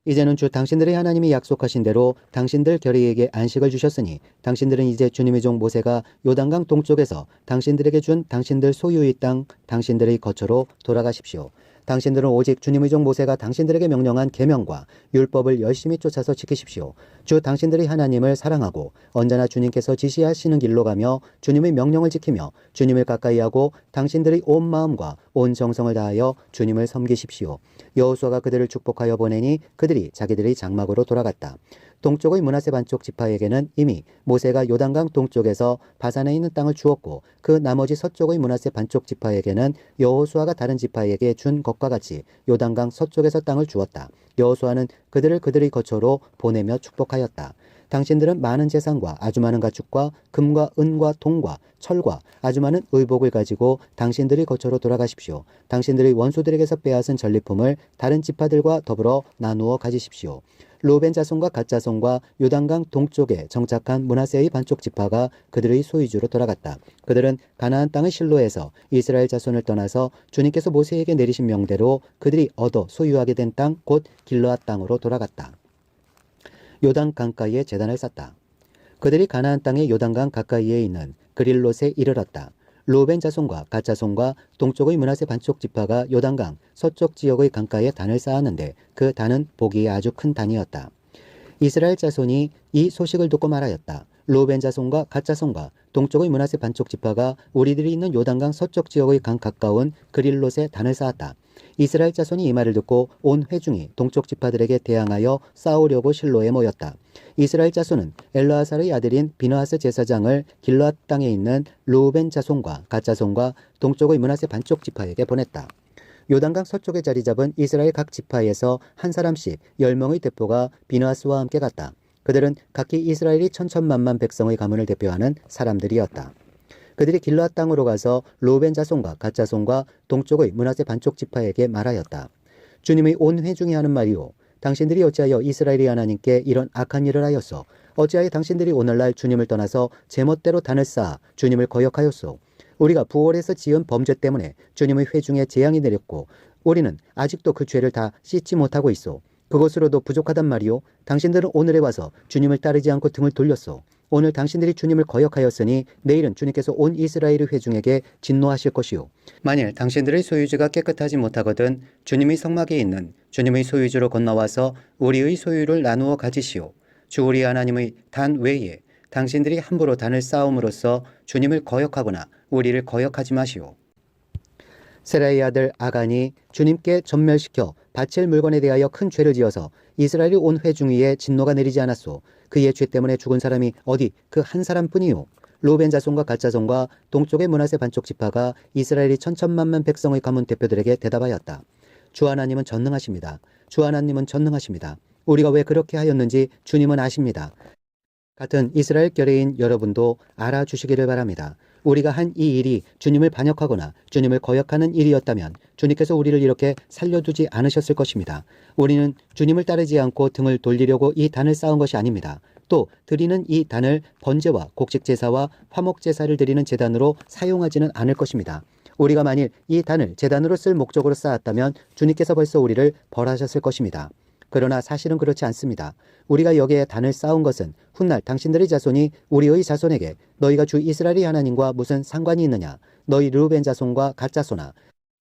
이제는 주 당신들의 하나님이 약속하신 대로 당신들 결의에게 안식을 주셨으니 당신들은 이제 주님의 종 모세가 요단강 동쪽에서 당신들에게 준 당신들 소유의 땅 당신들의 거처로 돌아가십시오. 당신들은 오직 주님의 종 모세가 당신들에게 명령한 계명과 율법을 열심히 쫓아서 지키십시오. 주 당신들의 하나님을 사랑하고 언제나 주님께서 지시하시는 길로 가며 주님의 명령을 지키며 주님을 가까이하고 당신들의 온 마음과 온 정성을 다하여 주님을 섬기십시오. 여호수아가 그들을 축복하여 보내니 그들이 자기들의 장막으로 돌아갔다. 동쪽의 므낫세 반쪽 지파에게는 이미 모세가 요단강 동쪽에서 바산에 있는 땅을 주었고 그 나머지 서쪽의 므낫세 반쪽 지파에게는 여호수아가 다른 지파에게 준 것과 같이 요단강 서쪽에서 땅을 주었다. 여호수아는 그들을 그들의 거처로 보내며 축복하였다. 당신들은 많은 재산과 아주 많은 가축과 금과 은과 동과 철과 아주 많은 의복을 가지고 당신들의 거처로 돌아가십시오. 당신들의 원수들에게서 빼앗은 전리품을 다른 지파들과 더불어 나누어 가지십시오. 루벤 자손과 갓 자손과 요단강 동쪽에 정착한 므낫세의 반쪽 지파가 그들의 소유주로 돌아갔다. 그들은 가나안 땅의 실로에서 이스라엘 자손을 떠나서 주님께서 모세에게 내리신 명대로 그들이 얻어 소유하게 된 땅 곧 길르앗 땅으로 돌아갔다. 요단 강가에 제단을 쌓다. 그들이 가나안 땅의 요단강 가까이에 있는 그릴롯에 이르렀다. 루벤 자손과 갓 자손과 동쪽의 므낫세 반쪽 지파가 요단강 서쪽 지역의 강가에 단을 쌓았는데 그 단은 보기에 아주 큰 단이었다. 이스라엘 자손이 이 소식을 듣고 말하였다. 루벤 자손과 갓 자손과 동쪽의 므낫세 반쪽 지파가 우리들이 있는 요단강 서쪽 지역의 강 가까운 그릴롯에 단을 쌓았다. 이스라엘 자손이 이 말을 듣고 온 회중이 동쪽 지파들에게 대항하여 싸우려고 실로에 모였다. 이스라엘 자손은 엘르아살의 아들인 비느하스 제사장을 길르앗 땅에 있는 루벤 자손과 갓 자손과 동쪽의 므낫세 반쪽 지파에게 보냈다. 요단강 서쪽에 자리 잡은 이스라엘 각 지파에서 한 사람씩 10명의 대표가 비느하스와 함께 갔다. 그들은 각기 이스라엘이 천천만만 백성의 가문을 대표하는 사람들이었다. 그들이 길르앗 땅으로 가서 루벤 자손과 갓 자손과 동쪽의 므낫세 반쪽 지파에게 말하였다. 주님의 온 회중이 하는 말이오. 당신들이 어찌하여 이스라엘의 하나님께 이런 악한 일을 하였소? 어찌하여 당신들이 오늘날 주님을 떠나서 제멋대로 단을 쌓아 주님을 거역하였소? 우리가 부월에서 지은 범죄 때문에 주님의 회중에 재앙이 내렸고 우리는 아직도 그 죄를 다 씻지 못하고 있소. 그것으로도 부족하단 말이오. 당신들은 오늘에 와서 주님을 따르지 않고 등을 돌렸소. 오늘 당신들이 주님을 거역하였으니 내일은 주님께서 온 이스라엘의 회중에게 진노하실 것이요. 만일 당신들의 소유주가 깨끗하지 못하거든 주님의 성막에 있는 주님의 소유주로 건너와서 우리의 소유를 나누어 가지시오. 주 우리 하나님의 단 외에 당신들이 함부로 단을 쌓음으로써 주님을 거역하거나 우리를 거역하지 마시오. 세라의 아들 아간이 주님께 전멸시켜 바칠 물건에 대하여 큰 죄를 지어서 이스라엘이 온 회중 위에 진노가 내리지 않았소. 그의 죄 때문에 죽은 사람이 어디 그 한 사람뿐이요. 루벤 자손과 갓 자손과 동쪽의 므낫세 반쪽 지파가 이스라엘이 천천만만 백성의 가문 대표들에게 대답하였다. 주 하나님은 전능하십니다. 주 하나님은 전능하십니다. 우리가 왜 그렇게 하였는지 주님은 아십니다. 같은 이스라엘 결의인 여러분도 알아주시기를 바랍니다. 우리가 한 이 일이 주님을 반역하거나 주님을 거역하는 일이었다면 주님께서 우리를 이렇게 살려두지 않으셨을 것입니다. 우리는 주님을 따르지 않고 등을 돌리려고 이 단을 쌓은 것이 아닙니다. 또 드리는 이 단을 번제와 곡식제사와 화목제사를 드리는 제단으로 사용하지는 않을 것입니다. 우리가 만일 이 단을 제단으로 쓸 목적으로 쌓았다면 주님께서 벌써 우리를 벌하셨을 것입니다. 그러나 사실은 그렇지 않습니다. 우리가 여기에 단을 쌓은 것은 훗날 당신들의 자손이 우리의 자손에게 너희가 주 이스라엘의 하나님과 무슨 상관이 있느냐? 너희 르우벤 자손과 갓 자손아.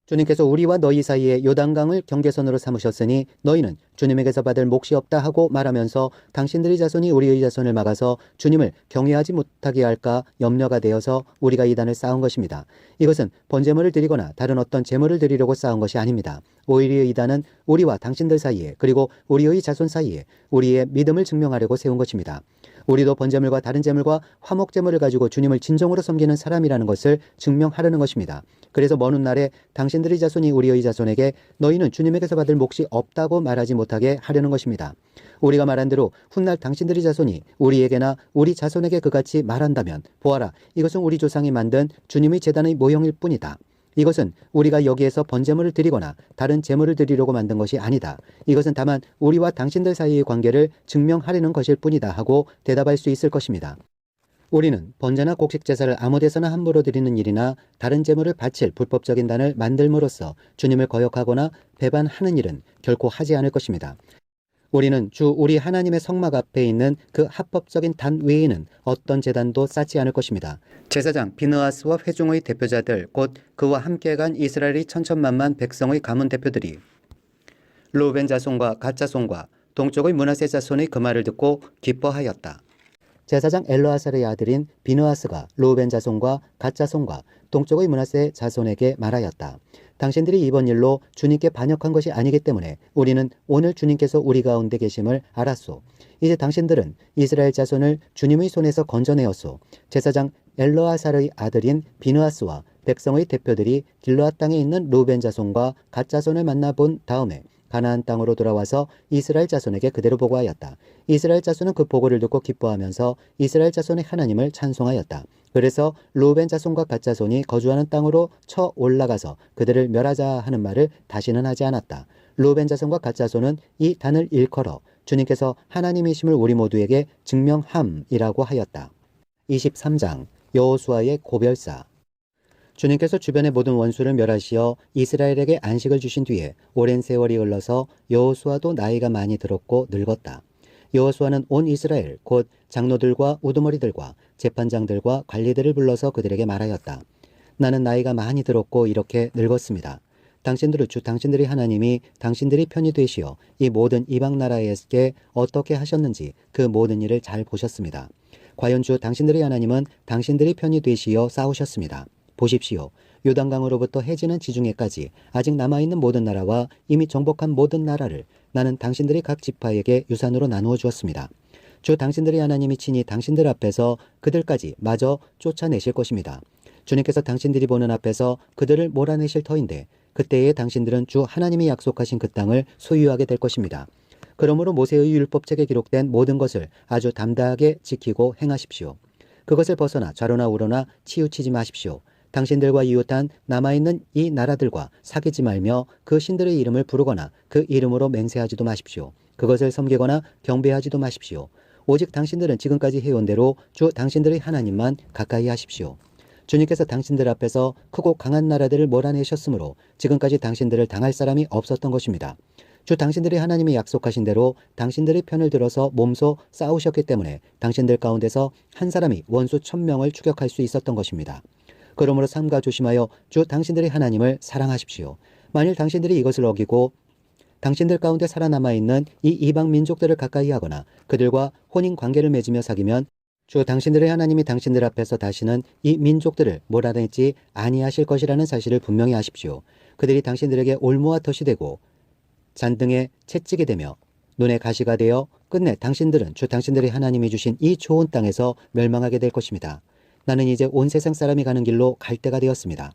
주님께서 우리와 너희 사이에 요단강을 경계선으로 삼으셨으니 너희는 주님에게서 받을 몫이 없다 하고 말하면서 당신들의 자손이 우리의 자손을 막아서 주님을 경외하지 못하게 할까 염려가 되어서 우리가 이 단을 쌓은 것입니다. 이것은 번제물을 드리거나 다른 어떤 제물을 드리려고 쌓은 것이 아닙니다. 오히려 이 단은 우리와 당신들 사이에 그리고 우리의 자손 사이에 우리의 믿음을 증명하려고 세운 것입니다. 우리도 번제물과 다른 제물과 화목제물을 가지고 주님을 진정으로 섬기는 사람이라는 것을 증명하려는 것입니다. 그래서 먼 훗날에 당신들의 자손이 우리의 자손에게 너희는 주님에게서 받을 몫이 없다고 말하지 못하게 하려는 것입니다. 우리가 말한 대로 훗날 당신들의 자손이 우리에게나 우리 자손에게 그같이 말한다면 보아라, 이것은 우리 조상이 만든 주님의 제단의 모형일 뿐이다. 이것은 우리가 여기에서 번제물을 드리거나 다른 제물을 드리려고 만든 것이 아니다. 이것은 다만 우리와 당신들 사이의 관계를 증명하려는 것일 뿐이다 하고 대답할 수 있을 것입니다. 우리는 번제나 곡식 제사를 아무 데서나 함부로 드리는 일이나 다른 제물을 바칠 불법적인 단을 만들므로써 주님을 거역하거나 배반하는 일은 결코 하지 않을 것입니다. 우리는 주 우리 하나님의 성막 앞에 있는 그 합법적인 단 외에는 어떤 제단도 쌓지 않을 것입니다. 제사장 비느하스와 회중의 대표자들 곧 그와 함께 간 이스라엘의 천천만만 백성의 가문 대표들이 르우벤 자손과 갓 자손과 동쪽의 므낫세 자손의 그 말을 듣고 기뻐하였다. 제사장 엘르아살의 아들인 비느하스가 르우벤 자손과 갓 자손과 동쪽의 므낫세 자손에게 말하였다. 당신들이 이번 일로 주님께 반역한 것이 아니기 때문에 우리는 오늘 주님께서 우리 가운데 계심을 알았소. 이제 당신들은 이스라엘 자손을 주님의 손에서 건져내었소. 제사장 엘르아살의 아들인 비느하스와 백성의 대표들이 길르앗 땅에 있는 르우벤 자손과 갓 자손을 만나본 다음에 가나안 땅으로 돌아와서 이스라엘 자손에게 그대로 보고하였다. 이스라엘 자손은 그 보고를 듣고 기뻐하면서 이스라엘 자손의 하나님을 찬송하였다. 그래서 르우벤 자손과 갓 자손이 거주하는 땅으로 쳐 올라가서 그들을 멸하자 하는 말을 다시는 하지 않았다. 르우벤 자손과 갓 자손은 이 단을 일컬어 주님께서 하나님이심을 우리 모두에게 증명함이라고 하였다. 23장 여호수아의 고별사. 주님께서 주변의 모든 원수를 멸하시어 이스라엘에게 안식을 주신 뒤에 오랜 세월이 흘러서 여호수아도 나이가 많이 들었고 늙었다. 여호수아는 온 이스라엘 곧 장로들과 우두머리들과 재판장들과 관리들을 불러서 그들에게 말하였다. 나는 나이가 많이 들었고 이렇게 늙었습니다. 당신들의 주 당신들의 하나님이 당신들이 편히 되시어 이 모든 이방 나라에게 어떻게 하셨는지 그 모든 일을 잘 보셨습니다. 과연 주 당신들의 하나님은 당신들이 편히 되시어 싸우셨습니다. 보십시오. 요단강으로부터 해지는 지중해까지 아직 남아있는 모든 나라와 이미 정복한 모든 나라를 나는 당신들이 각 지파에게 유산으로 나누어 주었습니다. 주 당신들의 하나님이 친히 당신들 앞에서 그들까지 마저 쫓아내실 것입니다. 주님께서 당신들이 보는 앞에서 그들을 몰아내실 터인데 그때에 당신들은 주 하나님이 약속하신 그 땅을 소유하게 될 것입니다. 그러므로 모세의 율법책에 기록된 모든 것을 아주 담대하게 지키고 행하십시오. 그것을 벗어나 좌로나 우로나 치우치지 마십시오. 당신들과 이웃한 남아있는 이 나라들과 사귀지 말며 그 신들의 이름을 부르거나 그 이름으로 맹세하지도 마십시오. 그것을 섬기거나 경배하지도 마십시오. 오직 당신들은 지금까지 해온 대로 주 당신들의 하나님만 가까이 하십시오. 주님께서 당신들 앞에서 크고 강한 나라들을 몰아내셨으므로 지금까지 당신들을 당할 사람이 없었던 것입니다. 주 당신들의 하나님이 약속하신 대로 당신들의 편을 들어서 몸소 싸우셨기 때문에 당신들 가운데서 한 사람이 원수 1000명을 추격할 수 있었던 것입니다. 그러므로 삼가 조심하여 주 당신들의 하나님을 사랑하십시오. 만일 당신들이 이것을 어기고 당신들 가운데 살아남아 있는 이 이방 민족들을 가까이 하거나 그들과 혼인 관계를 맺으며 사귀면 주 당신들의 하나님이 당신들 앞에서 다시는 이 민족들을 몰아내지 아니하실 것이라는 사실을 분명히 아십시오. 그들이 당신들에게 올무와 덫이 되고 잔등에 채찍이 되며 눈에 가시가 되어 끝내 당신들은 주 당신들의 하나님이 주신 이 좋은 땅에서 멸망하게 될 것입니다. 나는 이제 온 세상 사람이 가는 길로 갈 때가 되었습니다.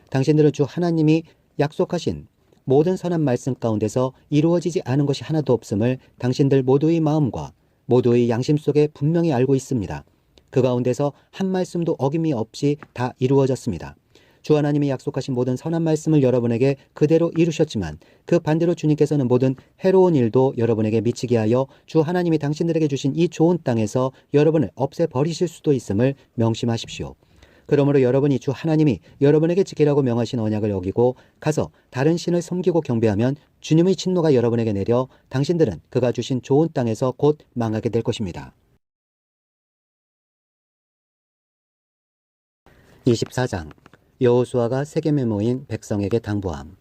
당신들은 주 하나님이 약속하신 모든 선한 말씀 가운데서 이루어지지 않은 것이 하나도 없음을 당신들 모두의 마음과 모두의 양심 속에 분명히 알고 있습니다. 그 가운데서 한 말씀도 어김이 없이 다 이루어졌습니다. 주 하나님이 약속하신 모든 선한 말씀을 여러분에게 그대로 이루셨지만 그 반대로 주님께서는 모든 해로운 일도 여러분에게 미치게 하여 주 하나님이 당신들에게 주신 이 좋은 땅에서 여러분을 없애버리실 수도 있음을 명심하십시오. 그러므로 여러분이 주 하나님이 여러분에게 지키라고 명하신 언약을 어기고 가서 다른 신을 섬기고 경배하면 주님의 진노가 여러분에게 내려 당신들은 그가 주신 좋은 땅에서 곧 망하게 될 것입니다. 24장 여호수아가 세겜에 모인 백성에게 당부함.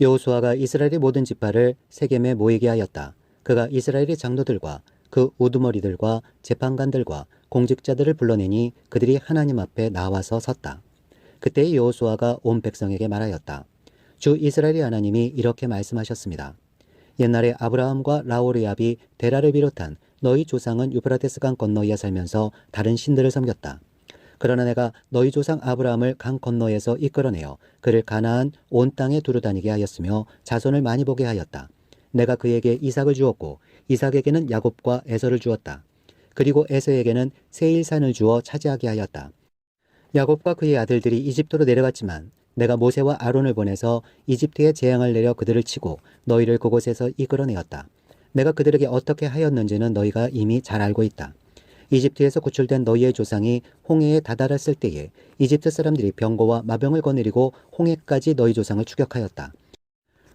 여호수아가 이스라엘의 모든 지파를 세겜에 모이게 하였다. 그가 이스라엘의 장로들과 그 우두머리들과 재판관들과 공직자들을 불러내니 그들이 하나님 앞에 나와서 섰다. 그때 여호수아가 온 백성에게 말하였다. 주 이스라엘의 하나님이 이렇게 말씀하셨습니다. 옛날에 아브라함과 라오르압이 데라를 비롯한 너희 조상은 유프라테스 강 건너에 살면서 다른 신들을 섬겼다. 그러나 내가 너희 조상 아브라함을 강 건너에서 이끌어내어 그를 가나안 온 땅에 두루 다니게 하였으며 자손을 많이 보게 하였다. 내가 그에게 이삭을 주었고 이삭에게는 야곱과 에서를 주었다. 그리고 에서에게는 세일산을 주어 차지하게 하였다. 야곱과 그의 아들들이 이집트로 내려갔지만 내가 모세와 아론을 보내서 이집트에 재앙을 내려 그들을 치고 너희를 그곳에서 이끌어내었다. 내가 그들에게 어떻게 하였는지는 너희가 이미 잘 알고 있다. 이집트에서 구출된 너희의 조상이 홍해에 다다랐을 때에 이집트 사람들이 병거와 마병을 거느리고 홍해까지 너희 조상을 추격하였다.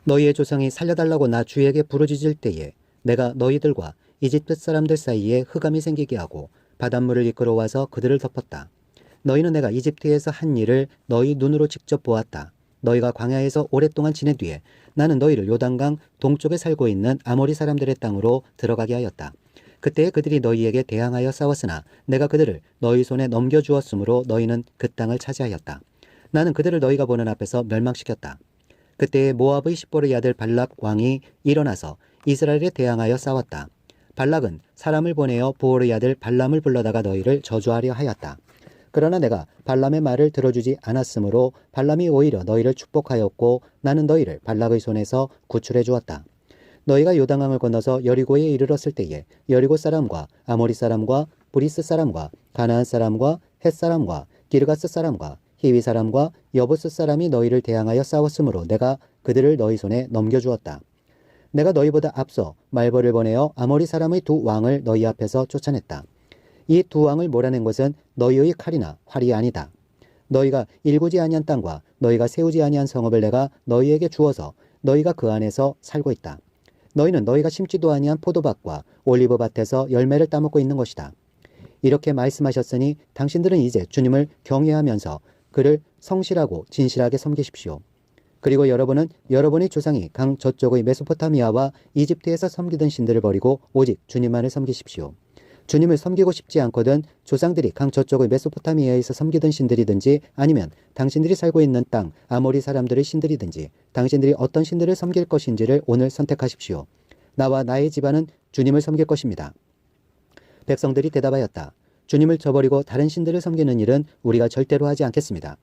너희의 조상이 살려달라고 나 주에게 부르짖을 때에 내가 너희들과 이집트 사람들 사이에 흑암이 생기게 하고 바닷물을 이끌어와서 그들을 덮었다. 너희는 내가 이집트에서 한 일을 너희 눈으로 직접 보았다. 너희가 광야에서 오랫동안 지낸 뒤에 나는 너희를 요단강 동쪽에 살고 있는 아모리 사람들의 땅으로 들어가게 하였다. 그때에 그들이 너희에게 대항하여 싸웠으나 내가 그들을 너희 손에 넘겨주었으므로 너희는 그 땅을 차지하였다. 나는 그들을 너희가 보는 앞에서 멸망시켰다. 그때에 모압의 십보르의 아들 발락 왕이 일어나서 이스라엘에 대항하여 싸웠다. 발락은 사람을 보내어 보올의 아들 발람을 불러다가 너희를 저주하려 하였다. 그러나 내가 발람의 말을 들어주지 않았으므로 발람이 오히려 너희를 축복하였고 나는 너희를 발락의 손에서 구출해 주었다. 너희가 요단강을 건너서 여리고에 이르렀을 때에 여리고 사람과 아모리 사람과 브리스 사람과 가나안 사람과 헷 사람과 기르가스 사람과 히위 사람과 여부스 사람이 너희를 대항하여 싸웠으므로 내가 그들을 너희 손에 넘겨주었다. 내가 너희보다 앞서 말벌을 보내어 아모리 사람의 두 왕을 너희 앞에서 쫓아냈다. 이 두 왕을 몰아낸 것은 너희의 칼이나 활이 아니다. 너희가 일구지 아니한 땅과 너희가 세우지 아니한 성읍을 내가 너희에게 주어서 너희가 그 안에서 살고 있다. 너희는 너희가 심지도 아니한 포도밭과 올리브밭에서 열매를 따먹고 있는 것이다. 이렇게 말씀하셨으니 당신들은 이제 주님을 경외하면서 그를 성실하고 진실하게 섬기십시오. 그리고 여러분은 여러분의 조상이 강 저쪽의 메소포타미아와 이집트에서 섬기던 신들을 버리고 오직 주님만을 섬기십시오. 주님을 섬기고 싶지 않거든 조상들이 강 저쪽의 메소포타미아에서 섬기던 신들이든지 아니면 당신들이 살고 있는 땅 아모리 사람들의 신들이든지 당신들이 어떤 신들을 섬길 것인지를 오늘 선택하십시오. 나와 나의 집안은 주님을 섬길 것입니다. 백성들이 대답하였다. 주님을 저버리고 다른 신들을 섬기는 일은 우리가 절대로 하지 않겠습니다.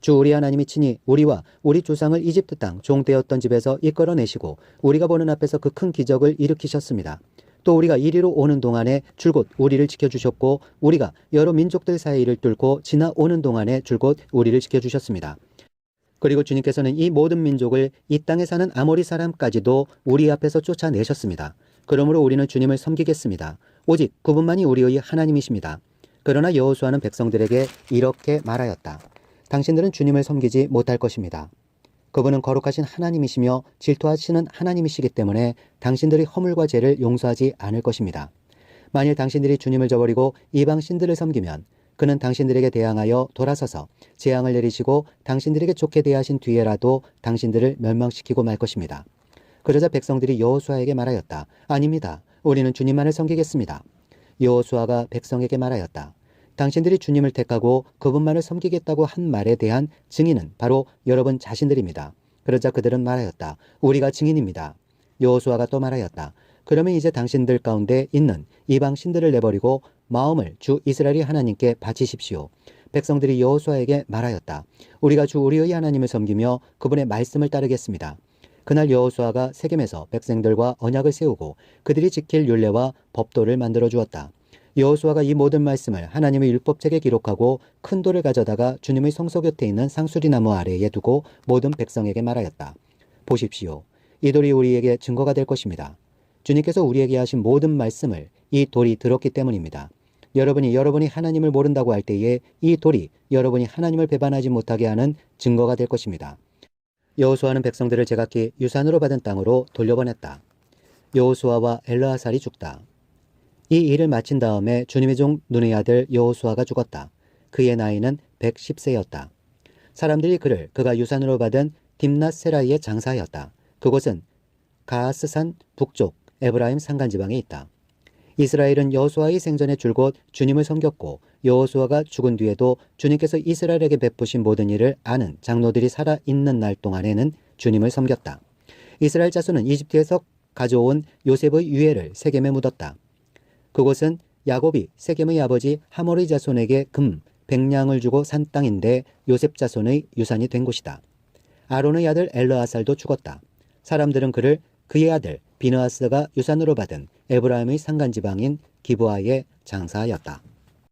주 우리 하나님이 친히 우리와 우리 조상을 이집트 땅 종되었던 집에서 이끌어내시고 우리가 보는 앞에서 그 큰 기적을 일으키셨습니다. 또 우리가 이리로 오는 동안에 줄곧 우리를 지켜주셨고 우리가 여러 민족들 사이를 뚫고 지나오는 동안에 줄곧 우리를 지켜주셨습니다. 그리고 주님께서는 이 모든 민족을 이 땅에 사는 아모리 사람까지도 우리 앞에서 쫓아내셨습니다. 그러므로 우리는 주님을 섬기겠습니다. 오직 그분만이 우리의 하나님이십니다. 그러나 여호수아는 백성들에게 이렇게 말하였다. 당신들은 주님을 섬기지 못할 것입니다. 그분은 거룩하신 하나님이시며 질투하시는 하나님이시기 때문에 당신들의 허물과 죄를 용서하지 않을 것입니다. 만일 당신들이 주님을 저버리고 이방 신들을 섬기면 그는 당신들에게 대항하여 돌아서서 재앙을 내리시고 당신들에게 좋게 대하신 뒤에라도 당신들을 멸망시키고 말 것입니다. 그러자 백성들이 여호수아에게 말하였다. 아닙니다. 우리는 주님만을 섬기겠습니다. 여호수아가 백성에게 말하였다. 당신들이 주님을 택하고 그분만을 섬기겠다고 한 말에 대한 증인은 바로 여러분 자신들입니다. 그러자 그들은 말하였다. 우리가 증인입니다. 여호수아가 또 말하였다. 그러면 이제 당신들 가운데 있는 이방 신들을 내버리고 마음을 주 이스라엘의 하나님께 바치십시오. 백성들이 여호수아에게 말하였다. 우리가 주 우리의 하나님을 섬기며 그분의 말씀을 따르겠습니다. 그날 여호수아가 세겜에서 백성들과 언약을 세우고 그들이 지킬 율례와 법도를 만들어 주었다. 여호수아가 이 모든 말씀을 하나님의 율법책에 기록하고 큰 돌을 가져다가 주님의 성소 곁에 있는 상수리나무 아래에 두고 모든 백성에게 말하였다. 보십시오. 이 돌이 우리에게 증거가 될 것입니다. 주님께서 우리에게 하신 모든 말씀을 이 돌이 들었기 때문입니다. 여러분이 하나님을 모른다고 할 때에 이 돌이 여러분이 하나님을 배반하지 못하게 하는 증거가 될 것입니다. 여호수아는 백성들을 제각기 유산으로 받은 땅으로 돌려보냈다. 여호수아와 엘르아살이 죽다. 이 일을 마친 다음에 주님의 종 눈의 아들 여호수아가 죽었다. 그의 나이는 110세였다. 사람들이 그를 그가 유산으로 받은 딥낫세라이에 장사하였다. 그곳은 가하스산 북쪽 에브라임 산간지방에 있다. 이스라엘은 여호수아의 생전에 줄곧 주님을 섬겼고 여호수아가 죽은 뒤에도 주님께서 이스라엘에게 베푸신 모든 일을 아는 장로들이 살아있는 날 동안에는 주님을 섬겼다. 이스라엘 자손은 이집트에서 가져온 요셉의 유해를 세겜에 묻었다. 그곳은 야곱이 세겜의 아버지 하몰의 자손에게 금 100냥을 주고 산 땅인데 요셉 자손의 유산이 된 곳이다. 아론의 아들 엘르아살도 죽었다. 사람들은 그를 그의 아들 비느하스가 유산으로 받은 에브라임의 산간지방인 기브아에 장사하였다.